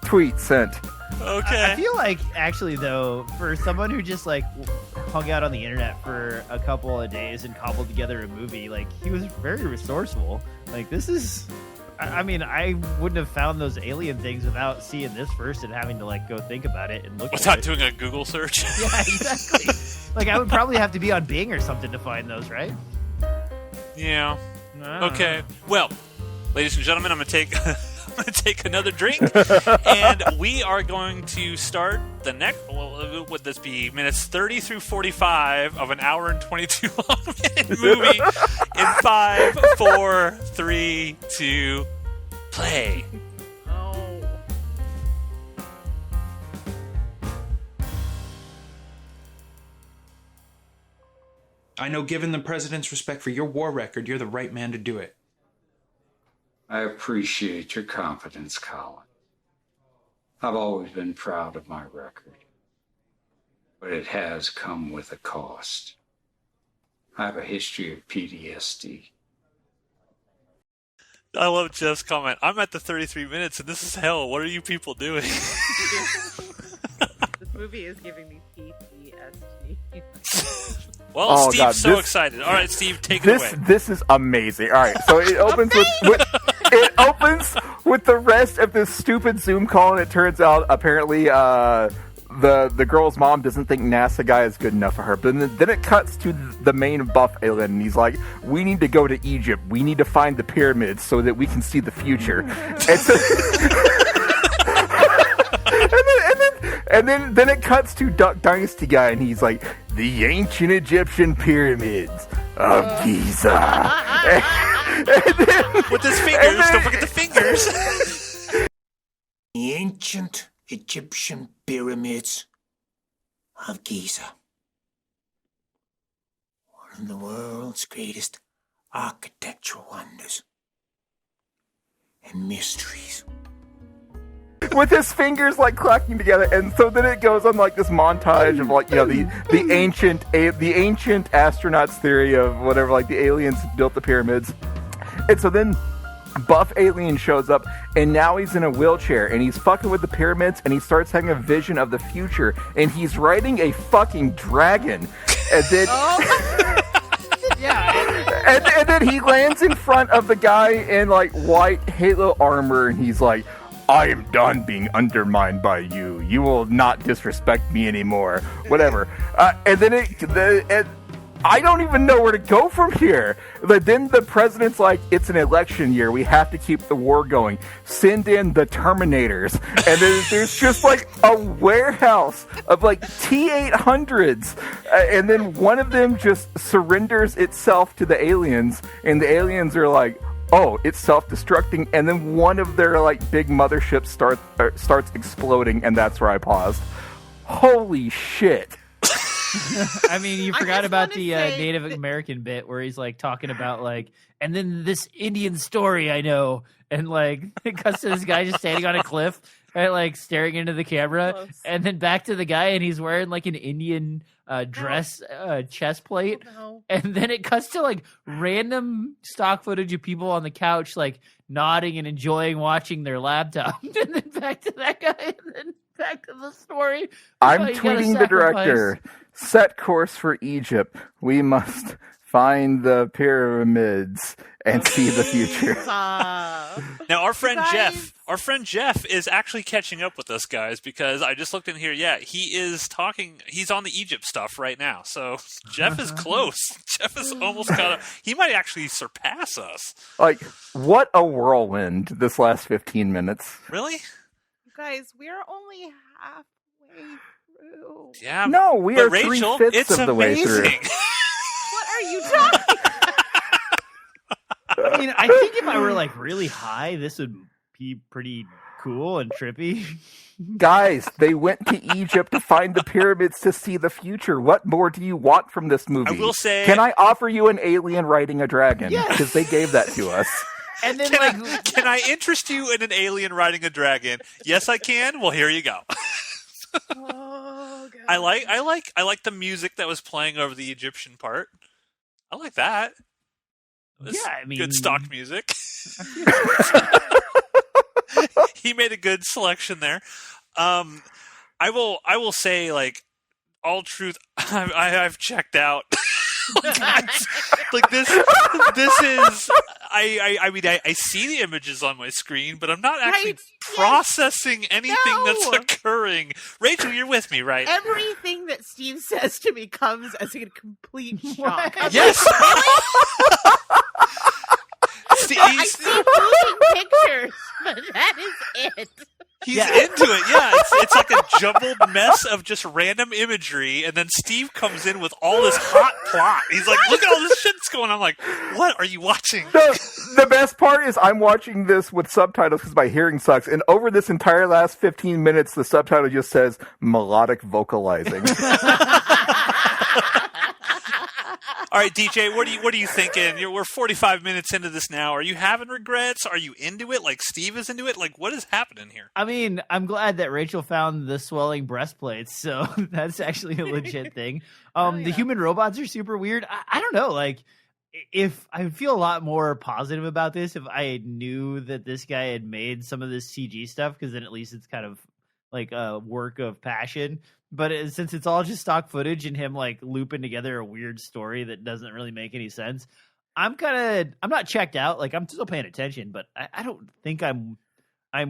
Tweet sent. Okay. I feel like, actually, though, for someone who just like hung out on the internet for a couple of days and cobbled together a movie, like he was very resourceful. Like this is, I mean, I wouldn't have found those alien things without seeing this first and having to like go think about it and look. Without at it. doing a Google search. Yeah, exactly. Like I would probably have to be on Bing or something to find those, right? Yeah. Ah. Okay. Well, ladies and gentlemen, I'm gonna take another drink, and we are going to start the next. Well, would this be minutes 30 through 45 of an hour and 22 long minute movie in 5, 4, 3, 2, play. Oh. I know, given the president's respect for your war record, you're the right man to do it. I appreciate your confidence, Colin. I've always been proud of my record, but it has come with a cost. I have a history of PTSD. I love Jeff's comment. I'm at the 33 minutes, and this is hell. What are you people doing? This movie is giving me PTSD. Well, Oh, Steve's God, so excited. All right, Steve, take it away. This is amazing. All right, so it opens it opens with the rest of this stupid Zoom call, and it turns out apparently the girl's mom doesn't think NASA guy is good enough for her. But then it cuts to the main buff alien, and he's like, "We need to go to Egypt. We need to find the pyramids so that we can see the future." And so. And then it cuts to Duck Dynasty guy, and he's like, "The ancient Egyptian pyramids of Giza." and then, With his fingers, don't forget the fingers. The ancient Egyptian pyramids of Giza. One of the world's greatest architectural wonders and mysteries. with his fingers like clacking together, and so then it goes on like this montage of like, you know, the ancient astronauts theory of whatever, like the aliens built the pyramids. And so then buff alien shows up, and now he's in a wheelchair, and he's fucking with the pyramids, and he starts having a vision of the future, and he's riding a fucking dragon, and then and then he lands in front of the guy in like white Halo armor, and he's like, "I am done being undermined by you. You will not disrespect me anymore." Whatever. And then I don't even know where to go from here. But then the president's like, "It's an election year. We have to keep the war going. Send in the Terminators." And then there's just like a warehouse of like T-800s. And then one of them just surrenders itself to the aliens. And the aliens are like, "Oh, it's self-destructing." And then one of their like big motherships starts exploding. And that's where I paused. Holy shit. I mean, you forgot about the say Native American bit where he's like talking about like, and then this Indian story I know, and like it cuts to this guy just standing on a cliff and like staring into the camera, Close. and then back to the guy, and he's wearing like an Indian dress chest plate, No. and then it cuts to like random stock footage of people on the couch like nodding and enjoying watching their laptop, and then back to that guy, and then back to the story. I'm Oh, you gotta tweeting the sacrifice. director. Set course for Egypt. We must find the pyramids and see the future. Stop. Now, our friend guys- Jeff is actually catching up with us, guys, because I just looked in here. Yeah, he is talking. He's on the Egypt stuff right now. So Jeff is close. Jeff is almost caught up. He might actually surpass us. Like, what a whirlwind this last 15 minutes. Really? You guys, we're only halfway through. Yeah. No, we but are Rachel, 3/5 it's of the way through. amazing. What are you talking I mean, I think if I were like really high, this would be pretty cool and trippy. Guys, they went to Egypt to find the pyramids to see the future. What more do you want from this movie? I will say- Can I offer you an alien riding a dragon? Yes. Because they gave that to us. And then Can I interest you in an alien riding a dragon? Yes, I can. Well, here you go. Oh, God. I like the music that was playing over the Egyptian part. I like that. Yeah, I mean, good stock music. He made a good selection there. I will say, like, all truth, I've checked out. Like this is. I mean, I see the images on my screen, but I'm not actually processing anything that's occurring. Rachel, you're with me, right? Everything that Steve says to me comes as a complete shock. Yes. I see moving pictures, but that is it. He's into it, yeah. It's like a jumbled mess of just random imagery, and then Steve comes in with all this hot plot. He's like, look at all this shit that's going on. I'm like, what are you watching? The best part is I'm watching this with subtitles because my hearing sucks, and over this entire last 15 minutes, the subtitle just says melodic vocalizing. All right, DJ, what are you thinking? We're 45 minutes into this now. Are you having regrets? Are you into it like Steve is into it? Like, what is happening here? I mean, I'm glad that Rachel found the swelling breastplates, so that's actually a legit thing. The human robots are super weird. I don't know, like, if I would feel a lot more positive about this if I knew that this guy had made some of this CG stuff, because then at least it's kind of like a work of passion. But since it's all just stock footage and him like looping together a weird story that doesn't really make any sense, I'm not checked out. Like, I'm still paying attention, but I don't think I'm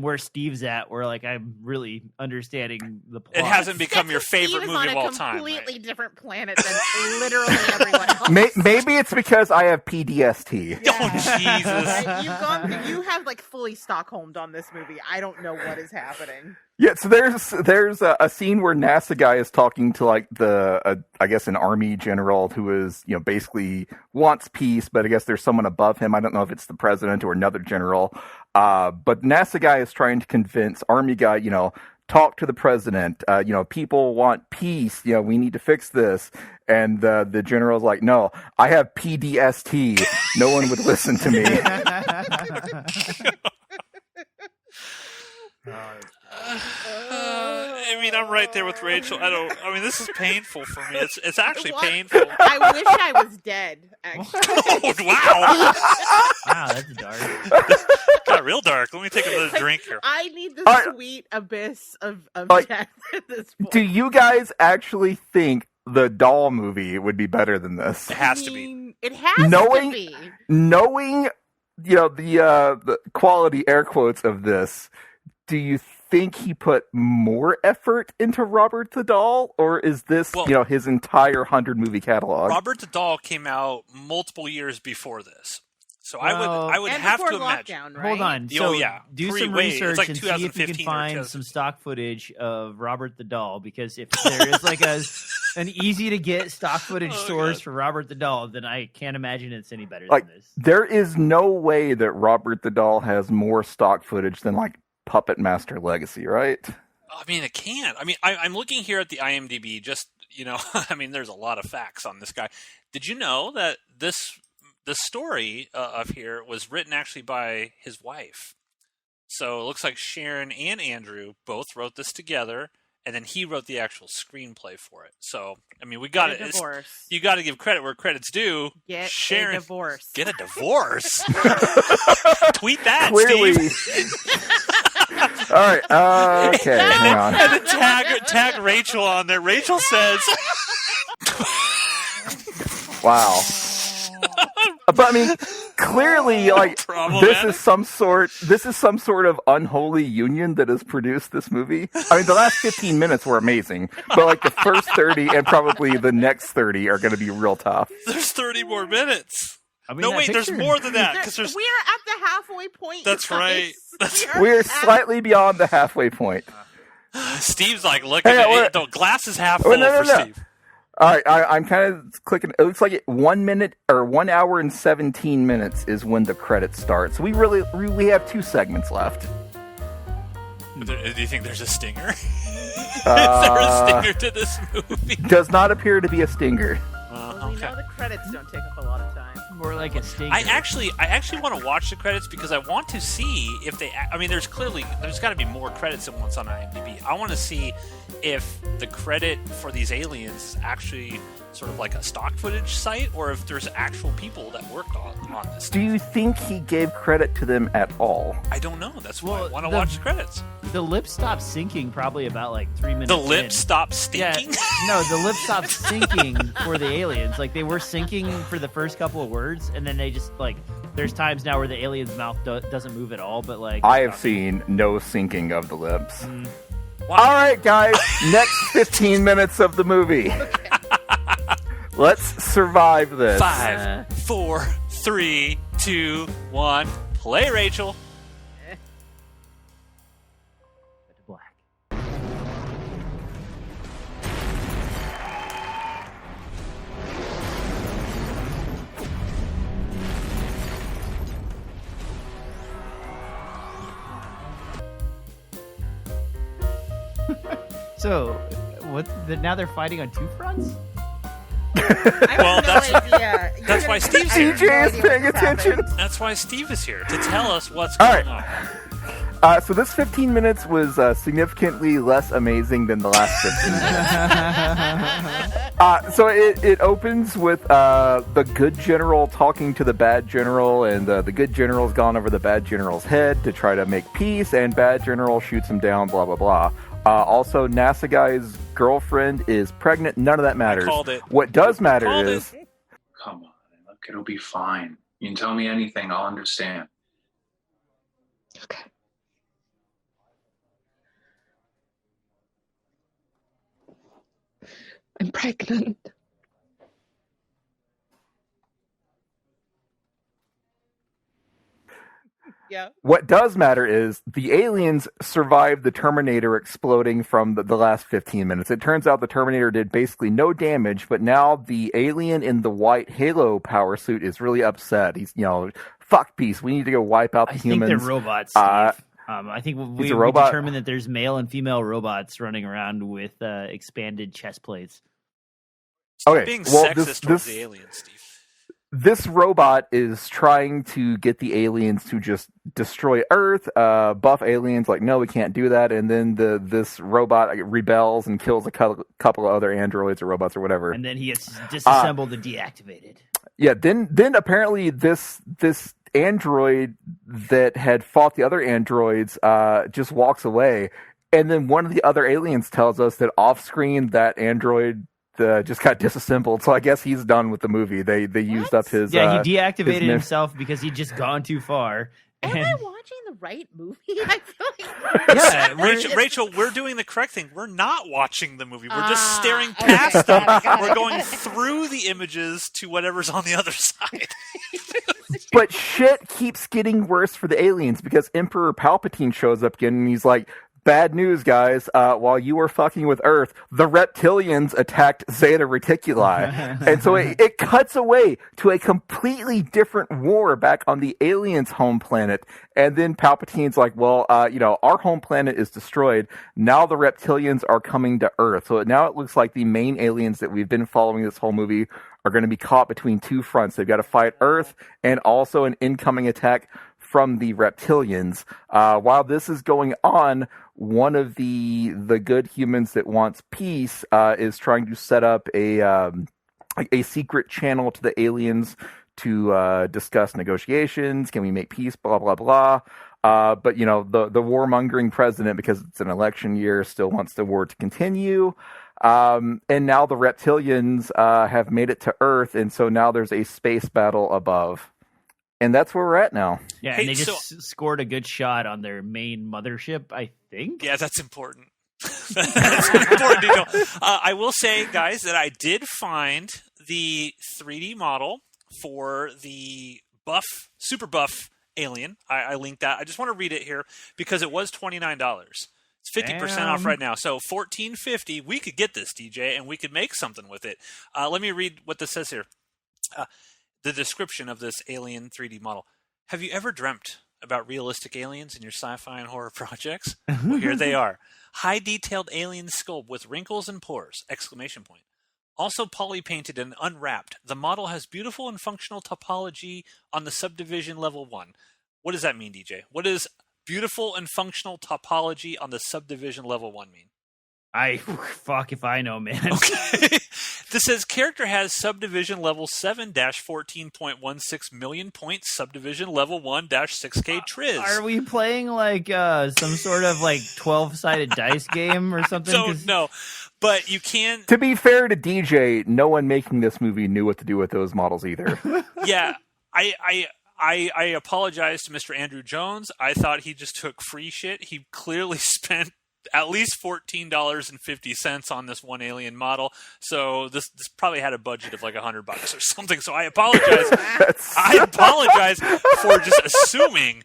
where Steve's at, where like I'm really understanding the plot. It hasn't become your favorite movie of all time. Steve is on a completely different planet than literally everyone else. Maybe it's because I have PDST. Yeah. Oh, Jesus. You have like fully Stockholmed on this movie. I don't know what is happening. Yeah, so there's a scene where NASA guy is talking to like I guess an army general who is, basically wants peace, but I guess there's someone above him. I don't know if it's the president or another general. But NASA guy is trying to convince army guy, talk to the president. People want peace. We need to fix this. And the general's like, no, I have PDST. No one would listen to me. I mean, I'm right there with Rachel. This is painful for me. It's actually painful. I wish I was dead, actually. Oh, wow. Wow, that's dark. Got real dark. Let me take another drink here. I need the sweet abyss of death at this point. Do you guys actually think the doll movie would be better than this? It has to be. It has to be. Knowing, the quality, air quotes, of this, do you think he put more effort into Robert the Doll, or is this, his entire 100-movie catalog? Robert the Doll came out multiple years before this. So I would have to imagine. Right? Hold on. Oh, yeah. Do some research like and see if you can find some stock footage of Robert the Doll, because if there is like an easy to get stock footage source for Robert the Doll, then I can't imagine it's any better than this. There is no way that Robert the Doll has more stock footage than like Puppet Master Legacy, right? I mean, it can't. I mean, I'm looking here at the IMDb. Just there's a lot of facts on this guy. Did you know that the story of here was written actually by his wife? So it looks like Sharon and Andrew both wrote this together, and then he wrote the actual screenplay for it. So, I mean, we got it. You got to give credit where credit's due. Get Sharon, a divorce. Get a divorce. Tweet that, Clearly. Steve. All right. Okay. Hang on. And then tag Rachel on there. Rachel says, "Wow." But I mean, clearly, like, this is some sort of unholy union that has produced this movie. I mean, the last 15 minutes were amazing, but like the first 30 and probably the next 30 are going to be real tough. There's 30 more minutes. I mean, no, wait, there's more than that. We're at the halfway point. That's right. We're slightly beyond the halfway point. Steve's like, look at it. The glass is half full for Steve. All right, I'm kind of clicking. It looks like 1 minute or 1 hour and 17 minutes is when the credits start. So we have 2 segments left. Do you think there's a stinger? Is there a stinger to this movie? Does not appear to be a stinger. Well, You know, the credits don't take up a lot of time. More like a stinker. I actually want to watch the credits because I want to see if they. I mean, there's got to be more credits than what's on IMDb. I want to see if the credit for these aliens is actually sort of like a stock footage site, or if there's actual people that worked on this. Do you think he gave credit to them at all? I don't know. That's why I want to watch the credits. The lips stopped syncing probably about like 3 minutes. The lips stopped stinking? Yeah, no, the lips stopped syncing for the aliens. Like they were syncing for the first couple of words, and then they just like. There's times now where the alien's mouth doesn't move at all, but like I have seen no syncing of the lips. Wow. All right, guys. Next 15 minutes of the movie. Let's survive this. 5, 4, 3, 2, 1. Play, Rachel. black. So, what? Now they're fighting on two fronts? Well, that's why Steve's here. DJ is paying attention. That's why Steve is here, to tell us what's All going right. on. So this 15 minutes was significantly less amazing than the last 15 minutes. So it opens with the good general talking to the bad general, and the good general's gone over the bad general's head to try to make peace, and bad general shoots him down, blah, blah, blah. Also, NASA guy's girlfriend is pregnant. None of that matters. I called it. What does matter is... Come on, look, it'll be fine. You can tell me anything, I'll understand. Okay. I'm pregnant. Yeah. What does matter is the aliens survived the Terminator exploding from the last 15 minutes. It turns out the Terminator did basically no damage, but now the alien in the white Halo power suit is really upset. He's, fuck peace. We need to go wipe out the humans. I think they're robots, Steve. I think we determined that there's male and female robots running around with expanded chest plates. Stop Okay, being well, sexist towards the aliens, Steve. This robot is trying to get the aliens to just destroy Earth. Buff aliens like, no, we can't do that. And then this robot rebels and kills a couple of other androids or robots or whatever. And then he gets disassembled and deactivated. Yeah. Then apparently this android that had fought the other androids just walks away. And then one of the other aliens tells us that off screen that android just got disassembled, so I guess he's done with the movie. They used up his he deactivated himself because he'd just gone too far. Am I watching the right movie? I feel like Rachel, we're doing the correct thing. We're not watching the movie. We're just staring past them. We're going through the images to whatever's on the other side. But shit keeps getting worse for the aliens because Emperor Palpatine shows up again and he's like, bad news, guys. While you were fucking with Earth, the reptilians attacked Zeta Reticuli. And so it cuts away to a completely different war back on the aliens' home planet. And then Palpatine's like, well, our home planet is destroyed. Now the reptilians are coming to Earth. So now it looks like the main aliens that we've been following this whole movie are going to be caught between two fronts. They've got to fight Earth and also an incoming attack from the reptilians. While this is going on, one of the good humans that wants peace is trying to set up a secret channel to the aliens to discuss negotiations. Can we make peace? Blah blah blah. But the warmongering president, because it's an election year, still wants the war to continue. And now the reptilians have made it to Earth, and so now there's a space battle above. And that's where we're at now. Yeah, and they just scored a good shot on their main mothership, I think. Yeah, that's important. That's an important detail. I will say, guys, that I did find the 3D model for the super buff alien. I linked that. I just want to read it here because it was $29. It's 50% off right now. So $14.50. We could get this, DJ, and we could make something with it. Let me read what this says here. The description of this alien 3D model. Have you ever dreamt about realistic aliens in your sci-fi and horror projects? Well, here they are. High-detailed alien sculpt with wrinkles and pores! ! Also poly-painted and unwrapped, the model has beautiful and functional topology on the subdivision level 1. What does that mean, DJ? What does beautiful and functional topology on the subdivision level 1 mean? Fuck if I know, man. Okay. This says character has subdivision level 7-14.16 million points, subdivision level 1-6K triz. Are we playing like some sort of like 12-sided dice game or something? I don't know. But you can. To be fair to DJ, no one making this movie knew what to do with those models either. Yeah, I apologize to Mr. Andrew Jones. I thought he just took free shit. He clearly spent at least $14.50 on this one alien model. So this probably had a budget of like $100 or something. So I apologize. I apologize for just assuming.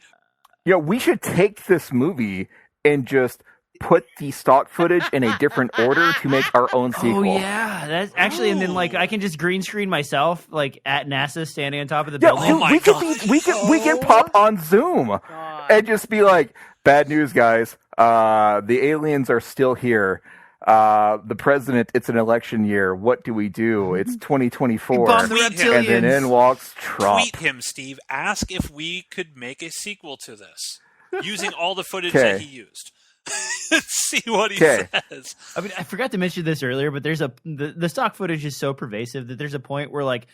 Yeah, we should take this movie and just put the stock footage in a different order to make our own sequel. Oh yeah, that's actually, and then like I can just green screen myself like at NASA standing on top of the building. Yeah, we could pop on Zoom and just be like, bad news, guys. The aliens are still here. The president, it's an election year. What do we do? It's 2024. Bomb the reptilians. And then in walks Trump. Tweet him, Steve. Ask if we could make a sequel to this using all the footage that he used. See what he says. I mean, I forgot to mention this earlier, but there's the stock footage is so pervasive that there's a point where like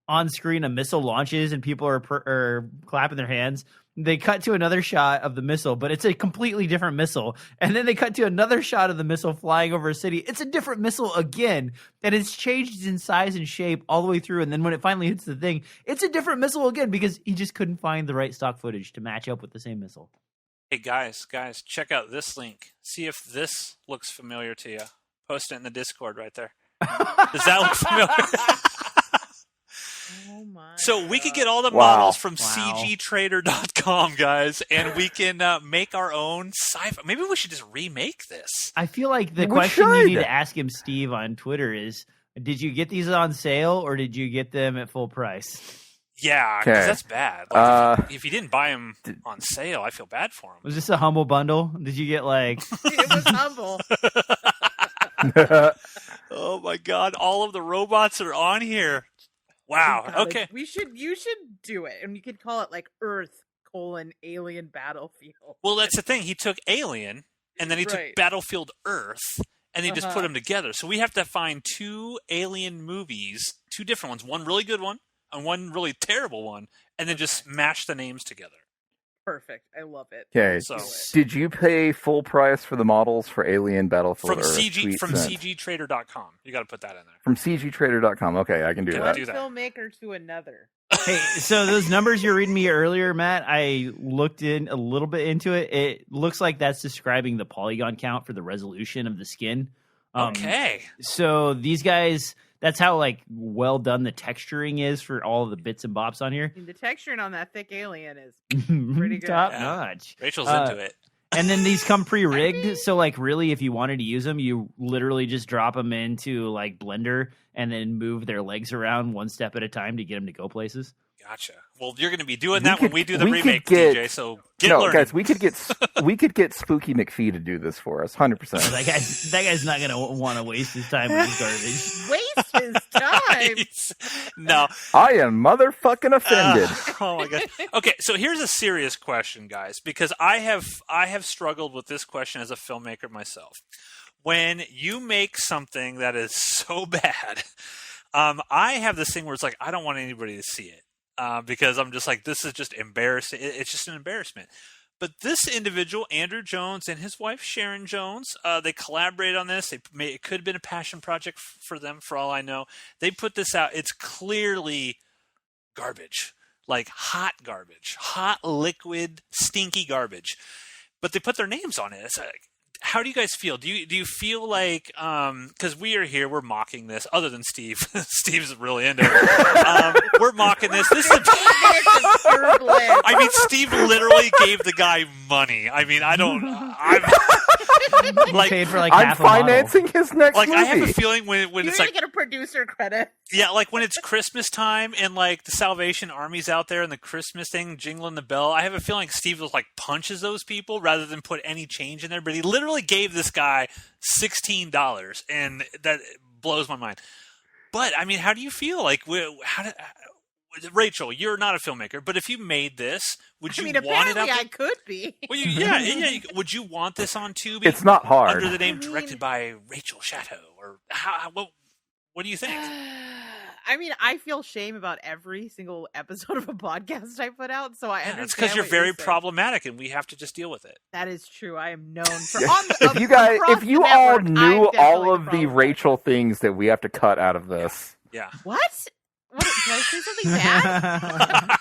on screen a missile launches and people are clapping their hands. They cut to another shot of the missile, but it's a completely different missile. And then they cut to another shot of the missile flying over a city. It's a different missile again. And it's changed in size and shape all the way through. And then when it finally hits the thing, it's a different missile again because he just couldn't find the right stock footage to match up with the same missile. Hey, guys, check out this link. See if this looks familiar to you. Post it in the Discord right there. Does that look familiar? Oh my so we could get all the models from cgtrader.com, guys, and we can make our own sci-fi. Maybe we should just remake this. I feel like the question you need to ask him, Steve, on Twitter is, did you get these on sale or did you get them at full price? Yeah, because that's bad. Like, if you didn't buy them on sale, I feel bad for him. Was this a humble bundle? Did you get like... It was humble. Oh my god, all of the robots are on here. Wow. God, okay. You should do it, and you could call it like Earth:*Alien Battlefield. Well, that's the thing. He took Alien, and then he took Battlefield Earth, and he just put them together. So we have to find 2 Alien movies, 2 different ones, one really good one and one really terrible one, and then just mash the names together. Perfect. I love it. Okay. So, did you pay full price for the models for Alien Battlefield from Earth? from cgtrader.com? You got to put that in there. From cgtrader.com. Okay, I can do that. Filmmaker to another. Hey, so those numbers you're reading me earlier, Matt, I looked in a little bit into it. It looks like that's describing the polygon count for the resolution of the skin. Okay. So these guys, that's how like well done the texturing is for all of the bits and bops on here. I mean, the texturing on that thick alien is pretty good. Top notch. Rachel's into it. And then these come pre-rigged, so like really, if you wanted to use them, you literally just drop them into like Blender and then move their legs around one step at a time to get them to go places. Gotcha. Well, you're going to be doing that when we do the remake, DJ. So get learning. Guys, we could get Spooky McPhee to do this for us, 100%. That guy's not going to want to waste his time with this garbage. Waste his time? No, I am motherfucking offended. Oh my god. Okay, so here's a serious question, guys, because I have struggled with this question as a filmmaker myself. When you make something that is so bad, I have this thing where it's like I don't want anybody to see it. Because I'm just like, this is just embarrassing. It's just an embarrassment. But this individual, Andrew Jones, and his wife, Sharon Jones, they collaborated on this. It could have been a passion project for them, for all I know. They put this out. It's clearly garbage, like hot garbage, hot, liquid, stinky garbage. But they put their names on it. It's like, how do you guys feel? Do you feel like because we are here, we're mocking this. Other than Steve, Steve's really into it. We're mocking this. This is. I mean, Steve literally gave the guy money. I mean, I'm like paid for like I'm half financing his next movie. I have a feeling when You're it's gonna like get a producer credit. yeah, like when it's Christmas time and like the Salvation Army's out there and the Christmas thing jingling the bell. I have a feeling Steve was like punches those people rather than put any change in there. But he literally gave this guy $16, and that blows my mind. But I mean, how do you feel? Like, Rachel, you're not a filmmaker, but if you made this, would you want it apparently up? I could be. Well, would you want this on Tubi? It's not hard. Under the name directed by Rachel Chateau, or what do you think? I mean, I feel shame about every single episode of a podcast I put out, so I understand. That's because you're very problematic, and we have to just deal with it. That is true. I am known for. If you all knew all of the Rachel things that we have to cut out of this, yeah. What? Did I say something bad?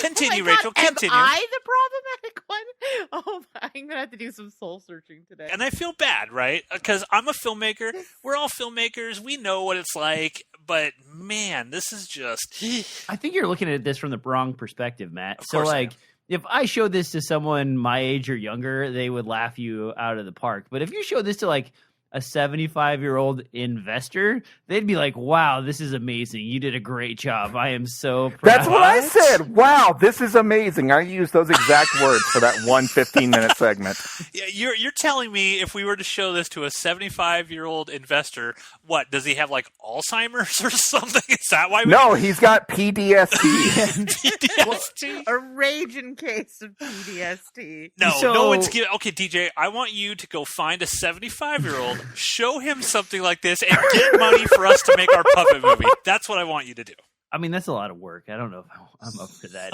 Continue, oh Rachel. God, Continue. Am I the problematic one? Oh, I'm gonna have to do some soul searching today. And I feel bad, right? Because I'm a filmmaker. We're all filmmakers. We know what it's like. But man, this is just. I think you're looking at this from the wrong perspective, Matt. Of so, course like, if I showed this to someone my age or younger, they would laugh you out of the park. But if you show this to like a 75-year-old investor, they'd be like, wow, this is amazing. You did a great job. I am so proud. That's what I said. Wow, this is amazing. I used those exact words for that 15-minute segment. Yeah, you're telling me if we were to show this to a 75-year-old investor, what, does he have like Alzheimer's or something? Is that why No, he's got PTSD. PTSD? A raging case of PTSD. No one's giving. Okay, DJ, I want you to go find a 75-year-old, show him something like this, and get money for us to make our puppet movie. That's what I want you to do. I mean, that's a lot of work. I don't know if I'm up for that.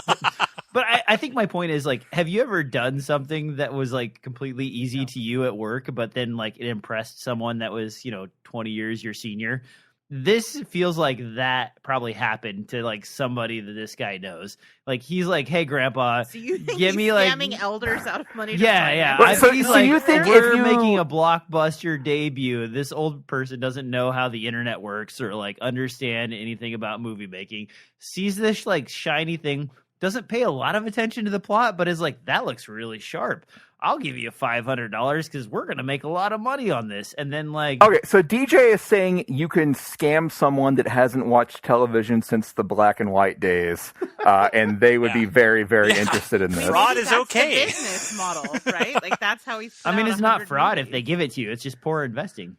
But I think my point is, like, have you ever done something that was, like, completely easy to you at work, but then, like, it impressed someone that was, 20 years your senior? This feels like that probably happened to, like, somebody that this guy knows. Like, he's like, hey, Grandpa, So you think give he's me, like... scamming elders out of money? To Yeah. But I so- think he's so like, you think we're if you- making a blockbuster debut. This old person doesn't know how the internet works or, like, understand anything about movie making. Sees this, like, shiny thing, doesn't pay a lot of attention to the plot, but is like, that looks really sharp. I'll give you $500 because we're going to make a lot of money on this. And then, like... Okay, so DJ is saying you can scam someone that hasn't watched television since the black and white days, and they would be very, very interested in this. Fraud is okay. The business model, right? Like, that's how he's. I mean, it's not fraud if they give it to you. It's just poor investing.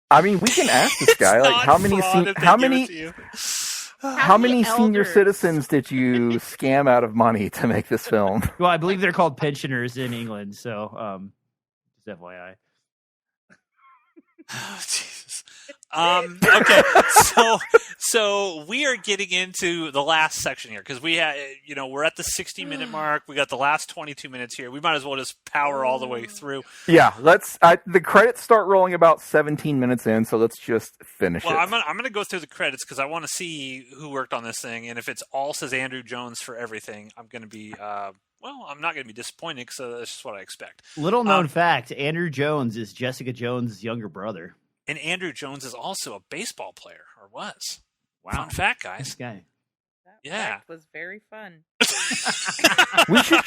I mean, we can ask this guy, like, how many senior citizens did you scam out of money to make this film? Well, I believe they're called pensioners in England, so just FYI. Oh, Jesus. Okay, so we are getting into the last section here because we had, we're at the 60-minute mark. We got the last 22 minutes here. We might as well just power all the way through. Yeah, the credits start rolling about 17 minutes in, so let's just finish it. I'm gonna go through the credits because I want to see who worked on this thing, and if it's all says Andrew Jones for everything, I'm gonna be I'm not going to be disappointed because that's just what I expect. Little known fact, Andrew Jones is Jessica Jones' younger brother. And Andrew Jones is also a baseball player, or was. Wow. Fun fact, guys. This guy. That fact was very fun. We should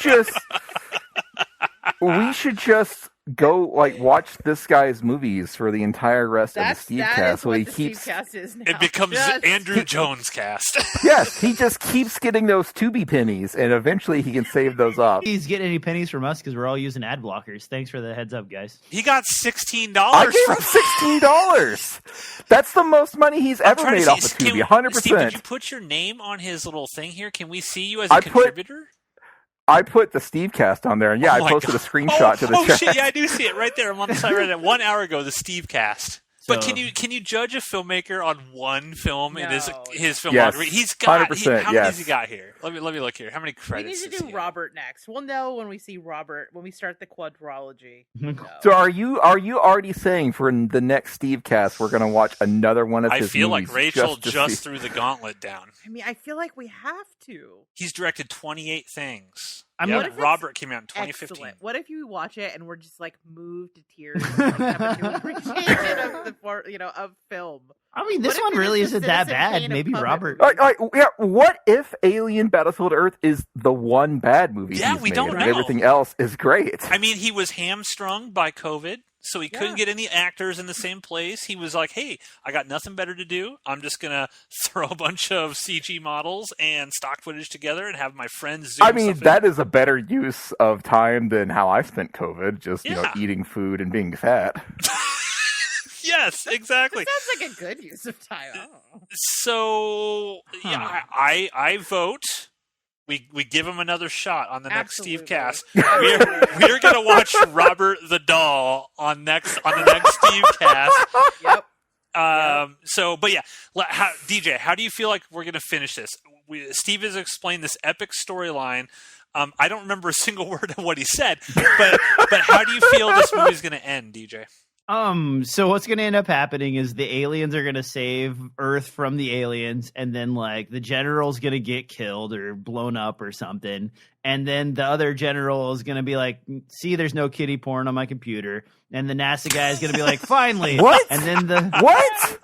just go watch this guy's movies for the entire rest of the Stevecast. So he keeps. It becomes Andrew Jones cast. Yes, he just keeps getting those Tubi pennies, and eventually he can save those up. He's getting any pennies from us because we're all using ad blockers. Thanks for the heads up, guys. He got $16. I gave him $16. That's the most money he's ever made off of Tubi. 100%. Steve, did you put your name on his little thing here? Can we see you as a contributor? I put the Stevecast on there, and I posted a screenshot to the chat. Oh shit! Yeah, I do see it right there. I'm on the side right there. 1 hour ago, the Stevecast. But can you judge a filmmaker on one film in his filmography? Yes, He's got 100%, how many has he got here? Let me look here. How many credits? We need to do Robert next. We'll know when we see Robert when we start the quadrology. So are you already saying for the next Stevecast we're going to watch another one of his movies? I feel like Rachel just threw the gauntlet down. I mean, I feel like we have to. He's directed 28 things. Robert came out in 2015. Excellent. What if you watch it and we're just like moved to tears, like, have a new appreciation of film? I mean, this one really isn't that bad. Maybe Robert. What if Alien Battlefield Earth is the one bad movie? Yeah, he's we made, don't and know. Everything else is great. I mean, he was hamstrung by COVID, so he couldn't get any actors in the same place. He was like, hey, I got nothing better to do. I'm just going to throw a bunch of CG models and stock footage together and have my friends zoom I mean, that is a better use of time than how I spent COVID, just eating food and being fat. Yes, exactly. That sounds like a good use of time. I don't know. So yeah, I vote. We give him another shot on the next Stevecast. We're gonna watch Robert the Doll on the next Stevecast. Yep. So, but yeah, DJ, how do you feel like we're gonna finish this? Steve has explained this epic storyline. I don't remember a single word of what he said, but how do you feel this movie's gonna end, DJ? So what's going to end up happening is the aliens are going to save Earth from the aliens, and then like the general's going to get killed or blown up or something, and then the other general is going to be like, "See, there's no kiddie porn on my computer," and the NASA guy is going to be like, "Finally!" What? And then what?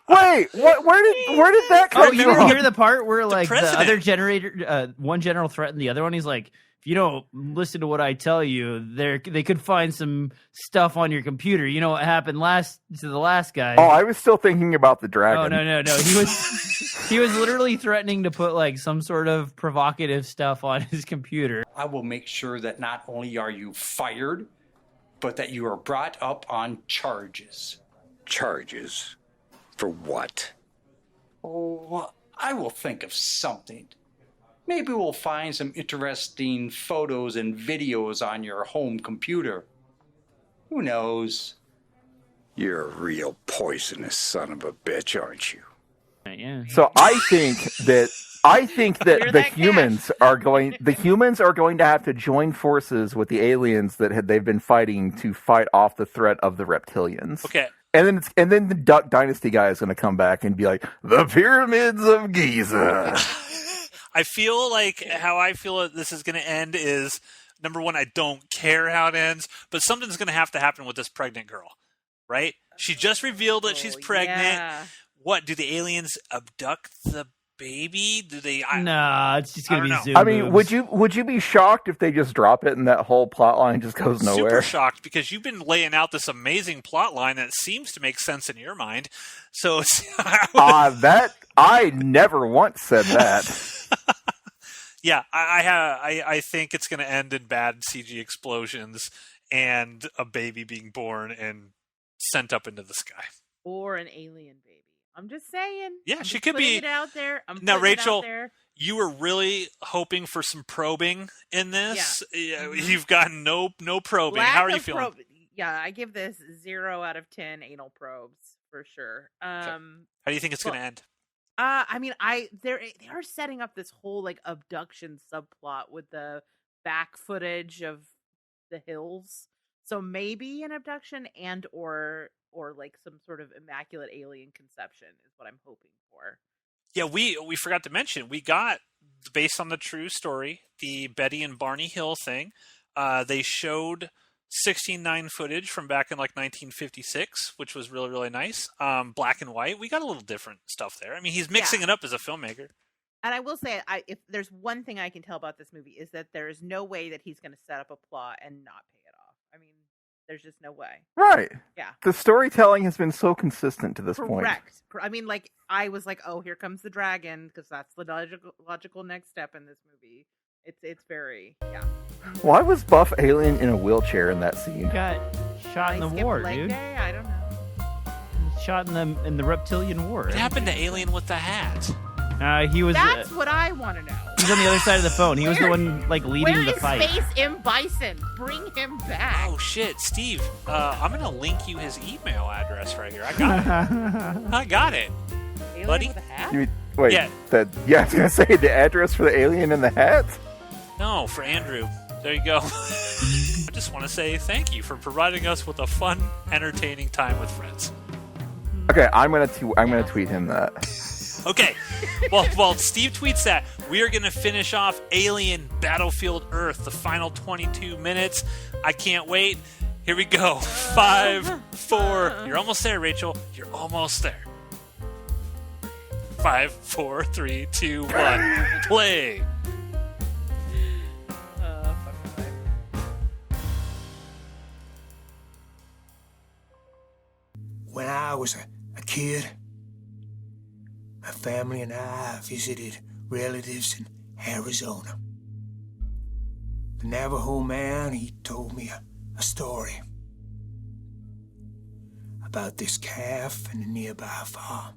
Wait, what? Where did that come from? You didn't hear the part where like the president. other one general threatened the other one? He's like, if you don't listen to what I tell you, they could find some stuff on your computer. You know what happened to the last guy? Oh, I was still thinking about the dragon. Oh, no. He was literally threatening to put like some sort of provocative stuff on his computer. I will make sure that not only are you fired, but that you are brought up on charges. Charges? For what? Oh, I will think of something. Maybe we'll find some interesting photos and videos on your home computer. Who knows? You're a real poisonous son of a bitch, aren't you? Yeah. So I think that the humans are going to have to join forces with the aliens that they've been fighting to fight off the threat of the reptilians. Okay. And then the Duck Dynasty guy is going to come back and be like, the pyramids of Giza. I feel like how I feel this is going to end is, number one, I don't care how it ends, but something's going to happen with this pregnant girl, right? She just revealed that she's pregnant. Yeah. What, do the aliens abduct the baby? Do they? No, it's just going to be Zoom I mean, moves. would you be shocked if they just drop it and that whole plot line just goes nowhere? Super shocked because you've been laying out this amazing plot line that seems to make sense in your mind. So it's that I never once said that. Yeah, I think it's going to end in bad CG explosions and a baby being born and sent up into the sky. Or an alien baby. I'm just saying. Yeah, I'm she just could putting be. it out there. Now, Rachel, you were really hoping for some probing in this. Yeah. You've gotten no probing. How are you feeling? Yeah, I give this 0 out of 10 anal probes for sure. How do you think it's going to end? I mean, they are setting up this whole like abduction subplot with the back footage of the hills. So maybe an abduction and or like some sort of immaculate alien conception is what I'm hoping for. Yeah, we forgot to mention, we got, based on the true story, the Betty and Barney Hill thing. They showed 16:9 footage from back in like 1956, which was really, really nice. Black and white. We got a little different stuff there. I mean, he's mixing it up as a filmmaker. And I will say, if there's one thing I can tell about this movie is that there is no way that he's going to set up a plot and not pay it off. I mean, there's just no way. Right. Yeah. The storytelling has been so consistent to this point. Correct. I mean, like, I was like, oh, here comes the dragon, because that's the logical next step in this movie. It's very, yeah. Why was Buff Alien in a wheelchair in that scene? He got shot in the war, dude. Day? I don't know. Shot in the reptilian war. What happened to Alien with the hat? He was. That's what I want to know. He's on the other side of the phone. He was the one like leading the fight. Where is Space M. Bison? Bring him back. Oh shit, Steve! I'm gonna link you his email address right here. I got it. I got it, Alien buddy. with a hat? Wait, Yeah. I was gonna say the address for the alien in the hat. No, for Andrew. There you go. I just want to say thank you for providing us with a fun, entertaining time with friends. Okay, I'm gonna tweet him that. Okay, well, Steve tweets that, we are going to finish off Alien Battlefield Earth, the final 22 minutes. I can't wait. Here we go. 5, 4. You're almost there, Rachel. You're almost there. 5, 4, 3, 2, 1. Play. When I was a kid, my family and I visited relatives in Arizona. The Navajo man, he told me a story about this calf in a nearby farm.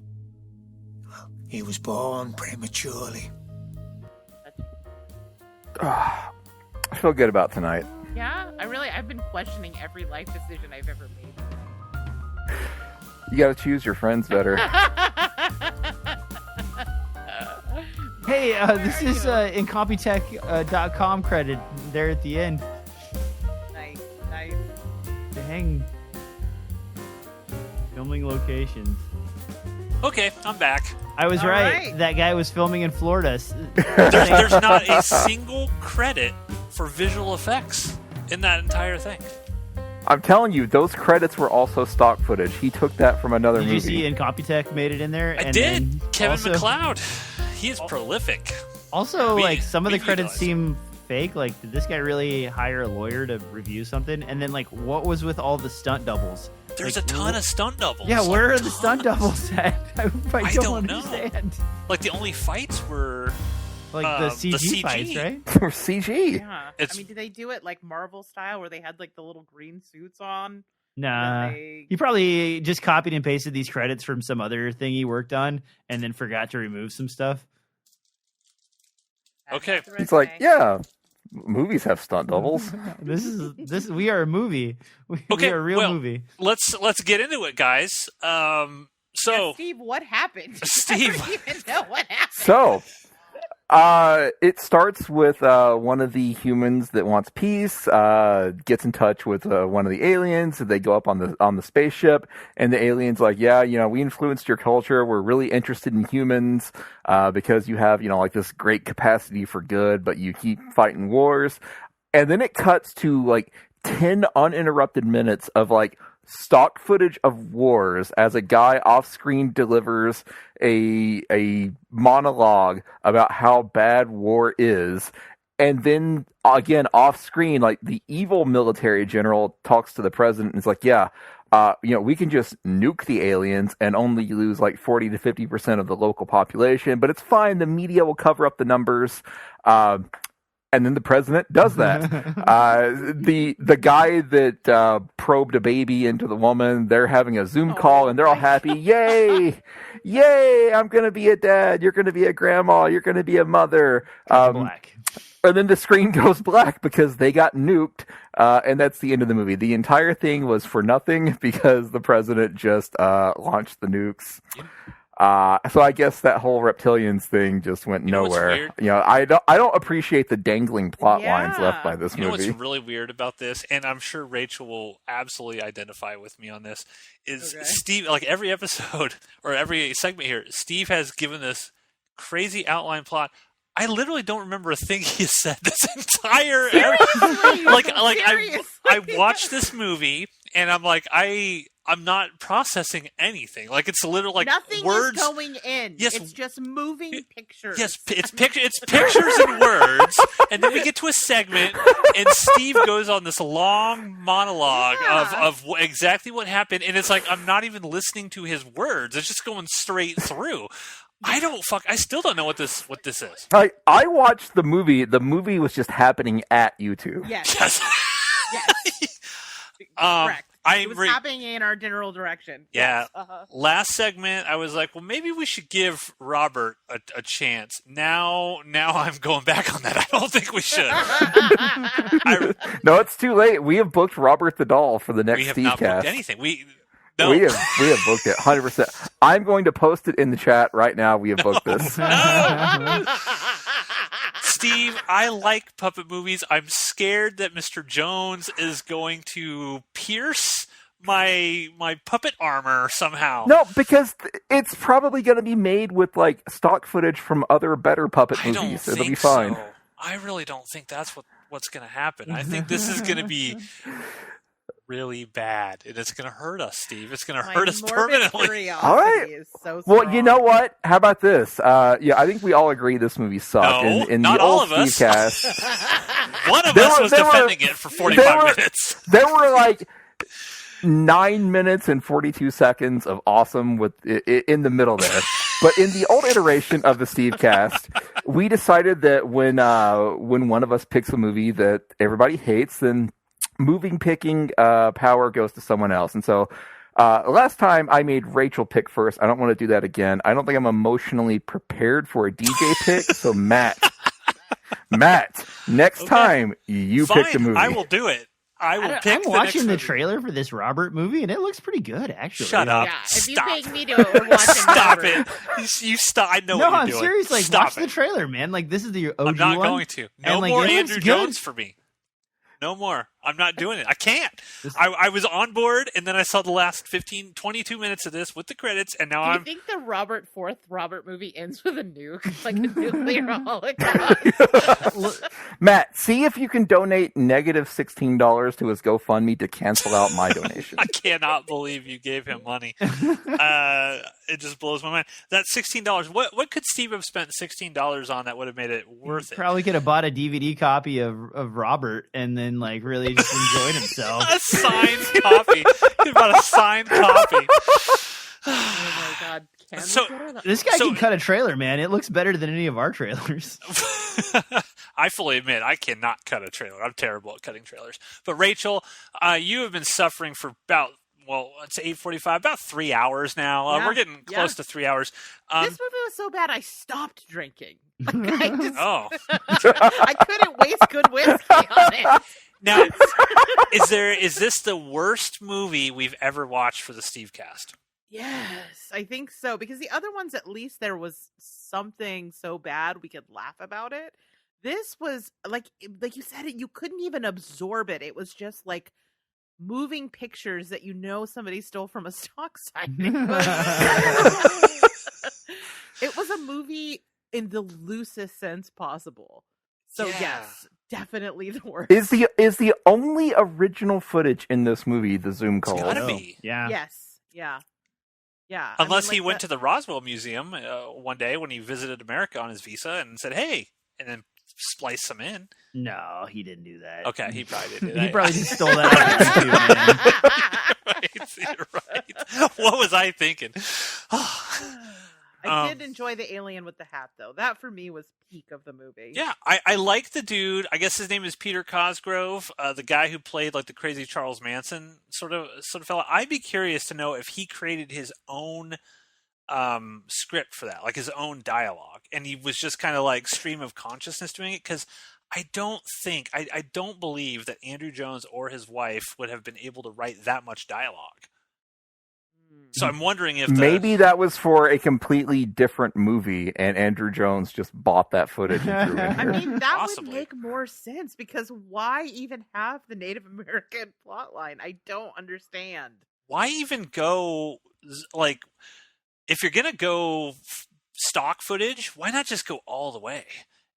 Well, he was born prematurely. I feel good about tonight. Yeah, I've been questioning every life decision I've ever made. You got to choose your friends better. Hey, this is Incompetech.com credit there at the end. Nice. Dang. Filming locations. Okay, I'm back. I was All right. right. That guy was filming in Florida. There's not a single credit for visual effects in that entire thing. I'm telling you, those credits were also stock footage. He took that from another Did movie. you see Incompetech made it in there? I And did. then Kevin also, McLeod. He is prolific. Also, like, some of the credits utilized. seem fake. Like, did this guy really hire a lawyer to review something? And then, like, what was with all the stunt doubles? There's Like, a ton of stunt doubles. Yeah, like, where are the stunt doubles at? I don't know. understand. Like, the only fights were Like the CG fights, right? CG. Yeah. It's- I mean, did they do it like Marvel style where they had like the little green suits on? Nah. They- He probably just copied and pasted these credits from some other thing he worked on and then forgot to remove some stuff. Okay. He's like, yeah, movies have stunt doubles. We are a movie. We Okay, are a real well, movie. Let's get into it, guys. So, Yeah, Steve, what happened? Steve. I don't even know what happened. So, it starts with one of the humans that wants peace, gets in touch with one of the aliens. They go up on the spaceship, and the alien's like, yeah, we influenced your culture. We're really interested in humans because you have, like this great capacity for good, but you keep fighting wars. And then it cuts to like 10 uninterrupted minutes of like stock footage of wars as a guy off screen delivers a monologue about how bad war is. And then again, off screen, like the evil military general talks to the president and is like, yeah, we can just nuke the aliens and only lose like 40 to 50% of the local population, but it's fine. The media will cover up the numbers. And then the president does that. The guy that probed a baby into the woman, they're having a Zoom call and they're all happy. Yay! Yay! I'm going to be a dad. You're going to be a grandma. You're going to be a mother. Black. And then the screen goes black because they got nuked. And that's the end of the movie. The entire thing was for nothing because the president just launched the nukes. So I guess that whole reptilians thing just went nowhere. I don't appreciate the dangling plot lines left by this You know movie. what's really weird about this, and I'm sure Rachel will absolutely identify with me on this, is Steve, like every episode or every segment here, Steve has given this crazy outline plot. I literally don't remember a thing he said this entire I watched this movie and I'm like I'm not processing anything. Like it's literally like nothing words is going in. Yes, it's just moving pictures. Yes, it's pictures and words, and then we get to a segment, and Steve goes on this long monologue of exactly what happened, and it's like I'm not even listening to his words; it's just going straight through. I still don't know what this is. I watched the movie. The movie was just happening at YouTube. Yes. Yes. Correct. It was happening in our general direction. Yeah. Yes. Uh-huh. Last segment, I was like, well, maybe we should give Robert a chance. Now I'm going back on that. I don't think we should. No, it's too late. We have booked Robert the Doll for the next We have Stevecast. not booked anything. We have booked it 100%. I'm going to post it in the chat right now. We have booked this. No. Steve, I like puppet movies. I'm scared that Mr. Jones is going to pierce my puppet armor somehow. No, because it's probably going to be made with like stock footage from other better puppet movies. It'll be fine. So. I really don't think that's what's going to happen. I think this is going to be really bad, and it's going to hurt us, Steve. It's going to hurt us permanently. All right. Well, you know what? How about this? I think we all agree this movie sucked. No, in not the all old of us. Stevecast, one of us was defending it for 45 minutes. There were like 9 minutes and 42 seconds of awesome with in the middle there. But in the old iteration of the Stevecast, we decided that when one of us picks a movie that everybody hates, then moving picking power goes to someone else. And so Last time I made Rachel pick first. I don't want to do that again. I don't think I'm emotionally prepared for a DJ pick. So Matt, next time you pick the movie. I will do it. I will pick. I'm watching the trailer for this Robert movie, and it looks pretty good, actually. Shut up! Yeah, if Stop. you pay me to watch it, Stop it! You stop! I know what you're doing. No, I'm serious. Like, Stop watch the trailer, man. Like, this is the OG I'm not one. going to. No And, like, more it looks Andrew good. Jones for me. No more. I'm not doing it. I can't. I was on board, and then I saw the last 22 minutes of this with the credits, and now Do you think the fourth Robert movie ends with a nuke, like a nuclear holocaust? Matt, see if you can donate negative $16 to his GoFundMe to cancel out my donation. I cannot believe you gave him money. It just blows my mind. That $16. What could Steve have spent $16 on that would have made it worth it? Probably could have bought a DVD copy of Robert and then like really just enjoyed himself. A signed copy. He bought a signed copy. Oh my god! This guy can cut a trailer, man. It looks better than any of our trailers. I fully admit I cannot cut a trailer. I'm terrible at cutting trailers. But Rachel, you have been suffering for about, well, it's 8:45, about 3 hours now. Yeah, we're getting close to 3 hours. This movie was so bad, I stopped drinking. Like, Oh. I couldn't waste good whiskey on it. Now, is this the worst movie we've ever watched for the Stevecast? Yes, I think so. Because the other ones, at least there was something so bad we could laugh about it. This was like you said it. You couldn't even absorb it. It was just like moving pictures that somebody stole from a stock site. It was a movie in the loosest sense possible. So yes, definitely the worst. Is the only original footage in this movie the Zoom call? It's gotta be. Yeah. Yes. Yeah. Yeah. Unless he went to the Roswell Museum one day when he visited America on his visa and said, "Hey," and then spliced some in. No, he didn't do that. Okay, he probably did. He probably just stole that. You're right. What was I thinking? I did enjoy the alien with the hat, though. That for me was peak of the movie. Yeah, I like the dude. I guess his name is Peter Cosgrove, the guy who played like the crazy Charles Manson sort of fella. I'd be curious to know if he created his own script for that, like his own dialogue, and he was just kind of like stream of consciousness doing it. Because I don't believe that Andrew Jones or his wife would have been able to write that much dialogue. So I'm wondering if maybe that was for a completely different movie, and Andrew Jones just bought that footage and threw it in here. I mean, that Possibly. would make more sense, because why even have the Native American plotline? I don't understand. why even go, like, if you're gonna go stock footage, why not just go all the way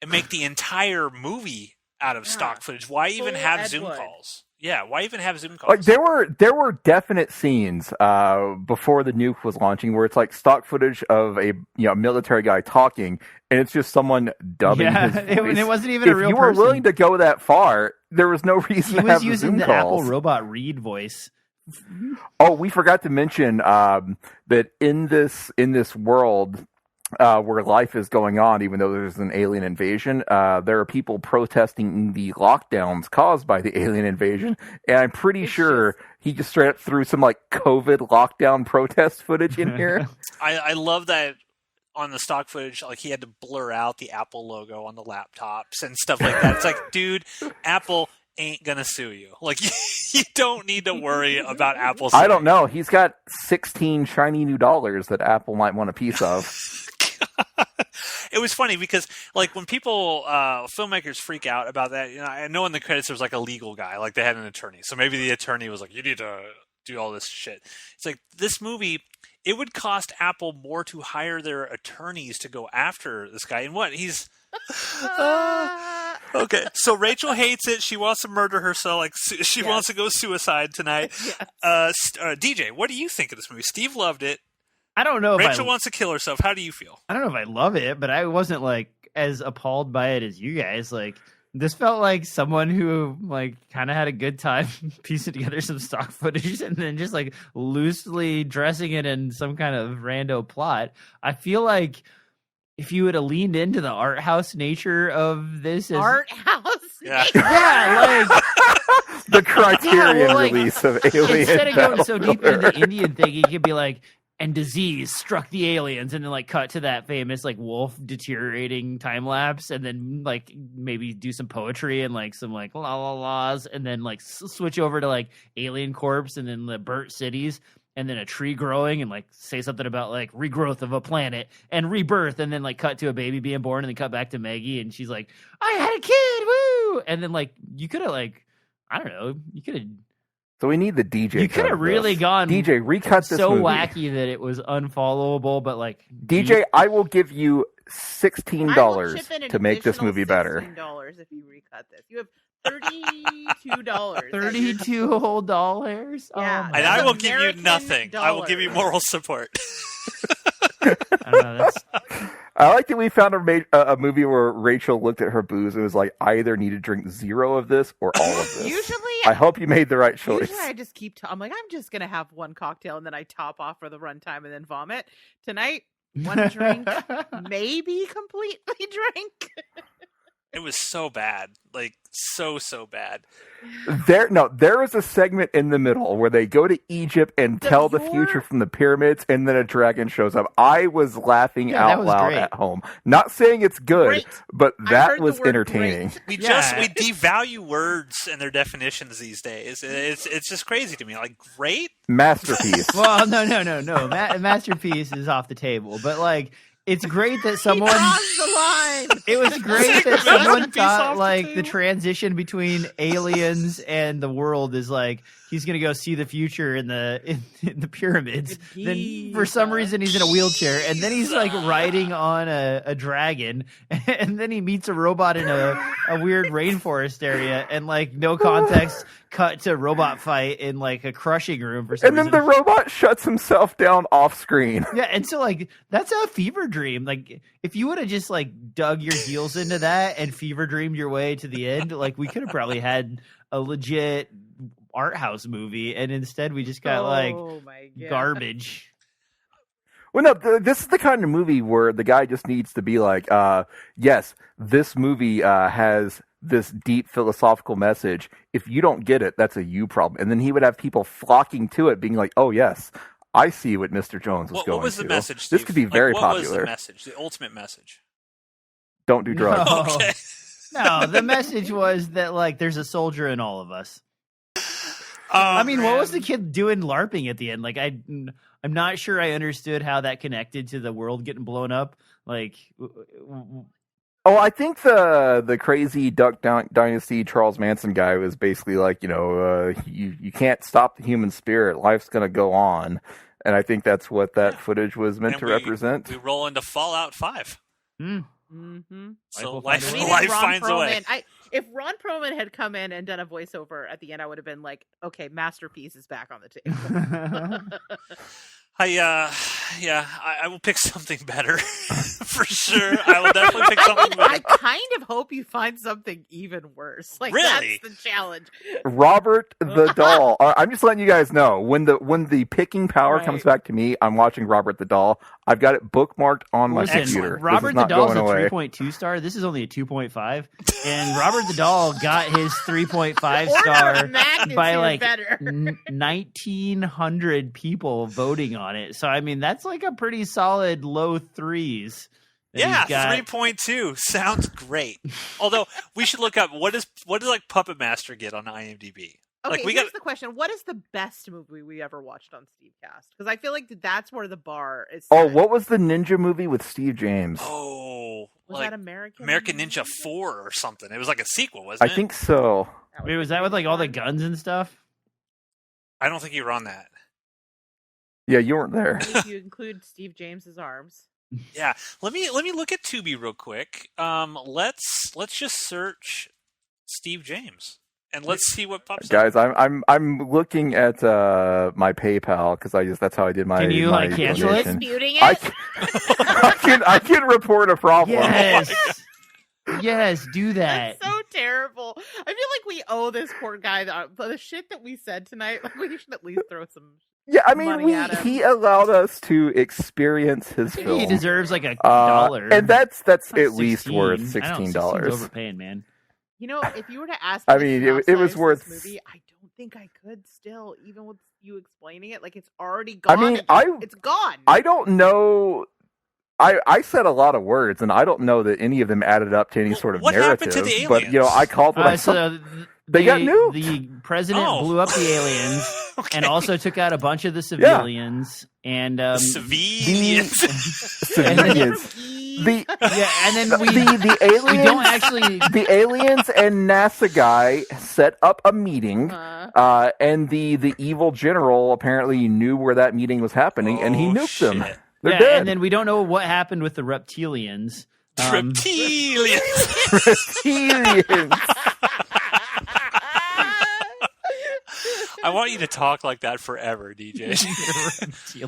and make the entire movie out of stock footage? Why even have Zoom calls? Yeah, why even have Zoom calls? Like, there were definite scenes before the nuke was launching where it's like stock footage of a military guy talking, and it's just someone dubbing his voice. It wasn't even a real person. If you were willing to go that far, there was no reason to have the Zoom calls. He was using the Apple Robot Read voice. Oh, we forgot to mention that in this world where life is going on, even though there's an alien invasion, there are people protesting the lockdowns caused by the alien invasion, and I'm pretty sure he just straight up threw some like COVID lockdown protest footage in here. I love that on the stock footage, like he had to blur out the Apple logo on the laptops and stuff like that. It's like, dude, Apple ain't gonna sue you. Like, you don't need to worry about Apple suing. I don't know. He's got 16 shiny new dollars that Apple might want a piece of. It was funny because, like, when people, filmmakers freak out about that, I know in the credits there was like a legal guy, like they had an attorney. So maybe the attorney was like, you need to do all this shit. It's like, this movie, it would cost Apple more to hire their attorneys to go after this guy. And what? He's... Okay, so Rachel hates it. She wants to murder herself. Like, she wants to go suicide tonight. DJ, what do you think of this movie? Steve loved it. I don't know. Rachel wants to kill herself. How do you feel? I don't know if I love it, but I wasn't like as appalled by it as you guys. Like, this felt like someone who like kind of had a good time piecing together some stock footage and then just like loosely dressing it in some kind of rando plot. I feel like if you would have leaned into the art house nature of this, Art house, yeah, like The Criterion like, release of Alien. Instead of going so deep into the Battlelord. Indian thing, he could be like, and disease struck the aliens, and then like cut to that famous like wolf deteriorating time lapse, and then like maybe do some poetry and like some like la la la's, and then like switch over to like alien corpse, and then the burnt cities, and then a tree growing, and like say something about like regrowth of a planet and rebirth, and then like cut to a baby being born, and then cut back to Maggie, and she's like, I had a kid, woo! And then like you could have like, I don't know, you could have. So we need the DJ. You could have really gone DJ, recut this so movie. wacky that it was unfollowable, but like DJ, I will give you $16 I will chip in an to make this additional movie better. $16 if you recut this. You have $32. $32 whole dollars. Yeah, And I will give you American nothing. I will give you moral support. I don't know. That's I like that we found a movie where Rachel looked at her booze and was like, I either need to drink 0 of this or all of this. Usually, I hope you made the right choice. Usually I just keep. I'm like, I'm just gonna have one cocktail and then I top off for the runtime and then vomit. Tonight, one drink, maybe completely drink. It was so bad. Like, so bad. There is a segment in the middle where they go to Egypt and tell the future from the pyramids, and then a dragon shows up. I was laughing out loud great. at home. Not saying it's good, Great. but I that heard the was word entertaining. great. We devalue words and their definitions these days. It's just crazy to me. Like, great? Masterpiece. well, no. Masterpiece is off the table, but like. It's great that someone. Crossed the line. It was great that someone Masterpiece off thought the like the table. transition between aliens and the world is like he's gonna go see the future in the pyramids. Then for some reason he's in a wheelchair, and then he's like riding on a dragon, and then he meets a robot in a weird rainforest area, and like no context. Cut to robot fight in like a crushing room for some And then reason. the robot shuts himself down off screen. Yeah, and so like that's a fever dream. Like if you would have just like dug your heels into that and fever dreamed your way to the end, like we could have probably had a legit art house movie, and instead we just got my God. garbage. Well, no, this is the kind of movie where the guy just needs to be like, yes, this movie has this deep philosophical message. If you don't get it, that's a you problem. And then he would have people flocking to it, being like, oh, yes, I see what Mr. Jones was going What was the to. message, This Steve? could be very what popular. What was the message? The ultimate message? Don't do drugs. No. Okay. No, the message was that like there's a soldier in all of us. I I mean, what was the kid doing LARPing at the end? Like I'm not sure I understood how that connected to the world getting blown up. Like Oh, I think the crazy Duck Dynasty Charles Manson guy was basically like, you can't stop the human spirit. Life's going to go on. And I think that's what that footage was meant to represent. We roll into Fallout 5. Mm-hmm. So Life will life find a way. finds a way. If Ron Perlman had come in and done a voiceover at the end, I would have been like, okay, Masterpiece is back on the table. I will pick something better for sure. I will definitely pick something better. I kind of hope you find something even worse. Like Really? that's the challenge. Robert the Doll. I'm just letting you guys know, when the picking power Right. comes back to me, I'm watching Robert the Doll. I've got it bookmarked on my Listen, computer. Robert this is the not Doll's going a away. 3.2 star. This is only a 2.5, and Robert the Doll got his 3.5 star magnitude by like better. 1,900 people voting on it. So I mean, that's like a pretty solid low threes. that Yeah, he's got. 3.2 sounds great. Although we should look up what does like Puppet Master get on IMDb. Okay, Like we here's got the question: what is the best movie we ever watched on Stevecast? Because I feel like that's where the bar is. Oh, set. what was the ninja movie with Steve James? was Was that American Ninja 4 or something. It was like a sequel, wasn't I it? think so. Wait, was that with like all the guns and stuff? I don't think you were on that. Yeah, you weren't there. If you include Steve James's arms. Yeah, let me look at Tubi real quick. Let's just search Steve James and let's see what pops up. Guys, I'm looking at my PayPal because that's how I did my. Can you my like cancel it? donation. Disputing it. I can report a problem. Yes, yes, do that. That's so terrible. I feel like we owe this poor guy the shit that we said tonight. Like we should at least throw some. Yeah, I mean, money at him. he allowed us to experience his film. He deserves like $1, and that's at least 16. worth I don't know, $16. 16's overpaying, man. You know, if you were to ask I me mean, to it was synopsize worth. this movie, I don't think I could still, even with you explaining it. Like, it's already gone. I mean, it's gone. I don't know. I said a lot of words, and I don't know that any of them added up to any sort of what narrative. happened to the but I called what I saw. They got nuked. The president blew up the aliens and also took out a bunch of the civilians and civilians. Civilians. And then the aliens. We don't actually. The aliens and NASA guy set up a meeting, and the evil general apparently knew where that meeting was happening, and he nuked them. They're dead. And then we don't know what happened with the reptilians. Reptilians. Reptilians. I want you to talk like that forever, DJ.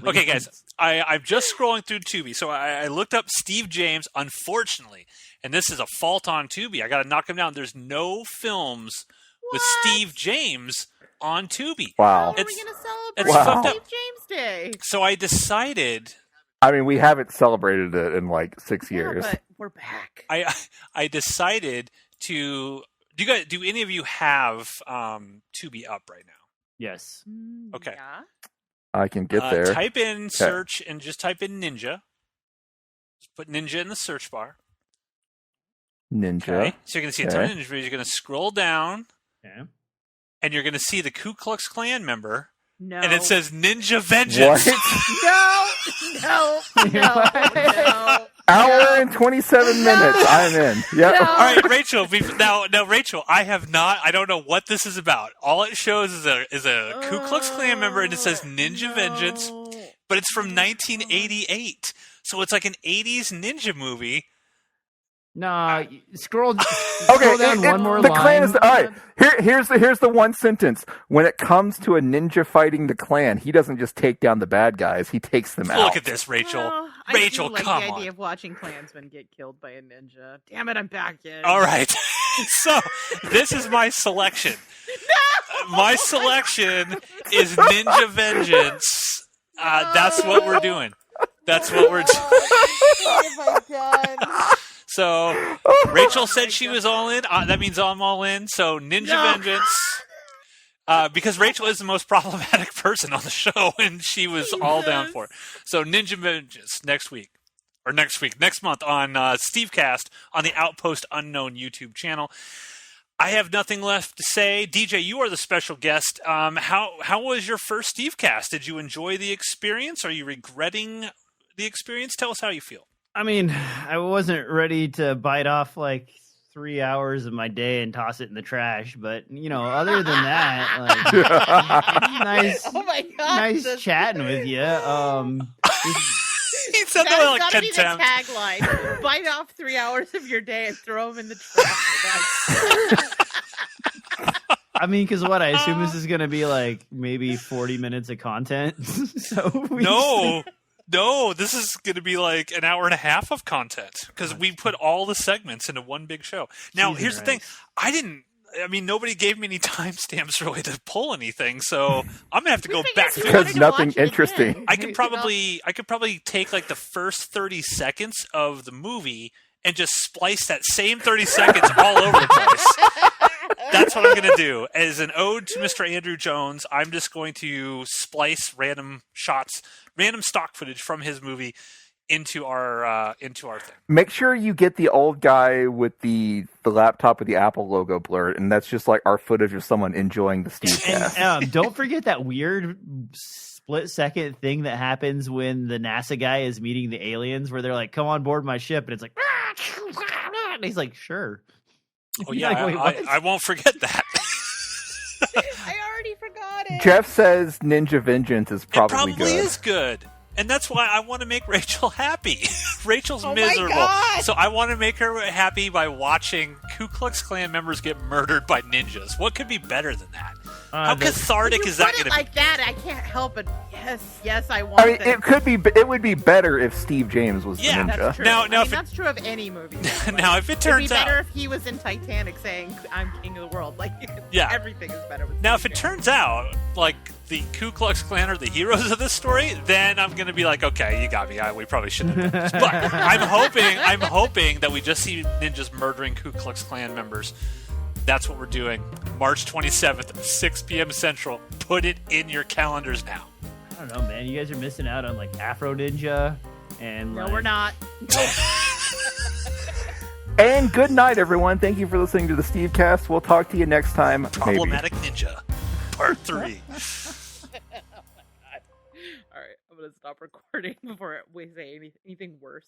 Okay, guys, I'm just scrolling through Tubi. So I looked up Steve James, unfortunately, and this is a fault on Tubi. I got to knock him down. There's no films with Steve James on Tubi. Wow. How are we going to celebrate Steve James Day? So I decided... I mean, we haven't celebrated it in like 6 years. But we're back. I decided to... Do any of you have Tubi up right now? Yes. Okay. Yeah. I can get there. Type in search and just type in Ninja. Just put Ninja in the search bar. Ninja. Okay. So you're going to see a ton of Ninja videos. You're going to scroll down. Okay. And you're going to see the Ku Klux Klan member. No. And it says Ninja Vengeance. No. Hour and 27 minutes. I'm in. Yep. All right, Rachel. Now, Rachel, I don't know what this is about. All it shows is a Ku Klux Klan member, and it says Ninja Vengeance, but it's from 1988. So it's like an 80s ninja movie. No, scroll down one more the line. Klan is all right. Here's the one sentence. When it comes to a ninja fighting the Klan, he doesn't just take down the bad guys; he takes them out. Look at this, Rachel. Rachel, I do come like the on. idea of watching Klansmen get killed by a ninja. Damn it, I'm back in. All right. So this is my selection. My selection is Ninja Vengeance. That's what we're doing. That's what we're doing. What have I done? So Rachel said she was all in. That means I'm all in. So Ninja Vengeance. Because Rachel is the most problematic person on the show, and she was all down for it. So Ninja Vengeance next month on Stevecast on the Outpost Unknown YouTube channel. I have nothing left to say. DJ, you are the special guest. How was your first Stevecast? Did you enjoy the experience? Are you regretting the experience? Tell us how you feel. I mean, I wasn't ready to bite off like 3 hours of my day and toss it in the trash, but other than that, nice, oh my God, nice chatting with you. He said that like gotta contempt. be the tagline. Bite off 3 hours of your day and throw them in the trash. I mean, because I assume this is going to be like maybe 40 minutes of content. No, this is going to be like an hour and a half of content because we put all the segments into one big show. Now, here's the thing. Nobody gave me any timestamps really to pull anything, so I'm going to have to go back. Because nothing interesting. I could probably take like the first 30 seconds of the movie and just splice that same 30 seconds all over the place. That's what I'm going to do. As an ode to Mr. Andrew Jones, I'm just going to splice random shots, random stock footage from his movie into our thing. Make sure you get the old guy with the laptop with the Apple logo blurred, and that's just like our footage of someone enjoying the Stevecast. And don't forget that weird split-second thing that happens when the NASA guy is meeting the aliens, where they're like, "Come on board my ship," and it's like, and he's like, "Sure." Oh yeah, I won't forget that. I already forgot it. Jeff says Ninja Vengeance is probably good. It probably is good. And that's why I want to make Rachel happy. Rachel's miserable. My God. So I want to make her happy by watching Ku Klux Klan members get murdered by ninjas. What could be better than that? How cathartic is that going to be? Like that, I can't help it. Yes, I want it. It would be better if Steve James was the ninja. That's true. Now, that's true of any movie. Now, if it turns out, it'd be better if he was in Titanic saying, "I'm king of the world." Like, everything is better with now, Steve if it James. turns out like the Ku Klux Klan are the heroes of this story, then I'm going to be like, okay, you got me. We probably shouldn't have done this. But I'm hoping that we just see ninjas murdering Ku Klux Klan members That's what we're doing. March 27th, 6 p.m. Central. Put it in your calendars now. I don't know, man. You guys are missing out on like Afro Ninja and No, we're not. And good night, everyone. Thank you for listening to the Stevecast. We'll talk to you next time. Problematic Ninja, Part 3. Oh my God. All right, I'm gonna stop recording before we say anything worse.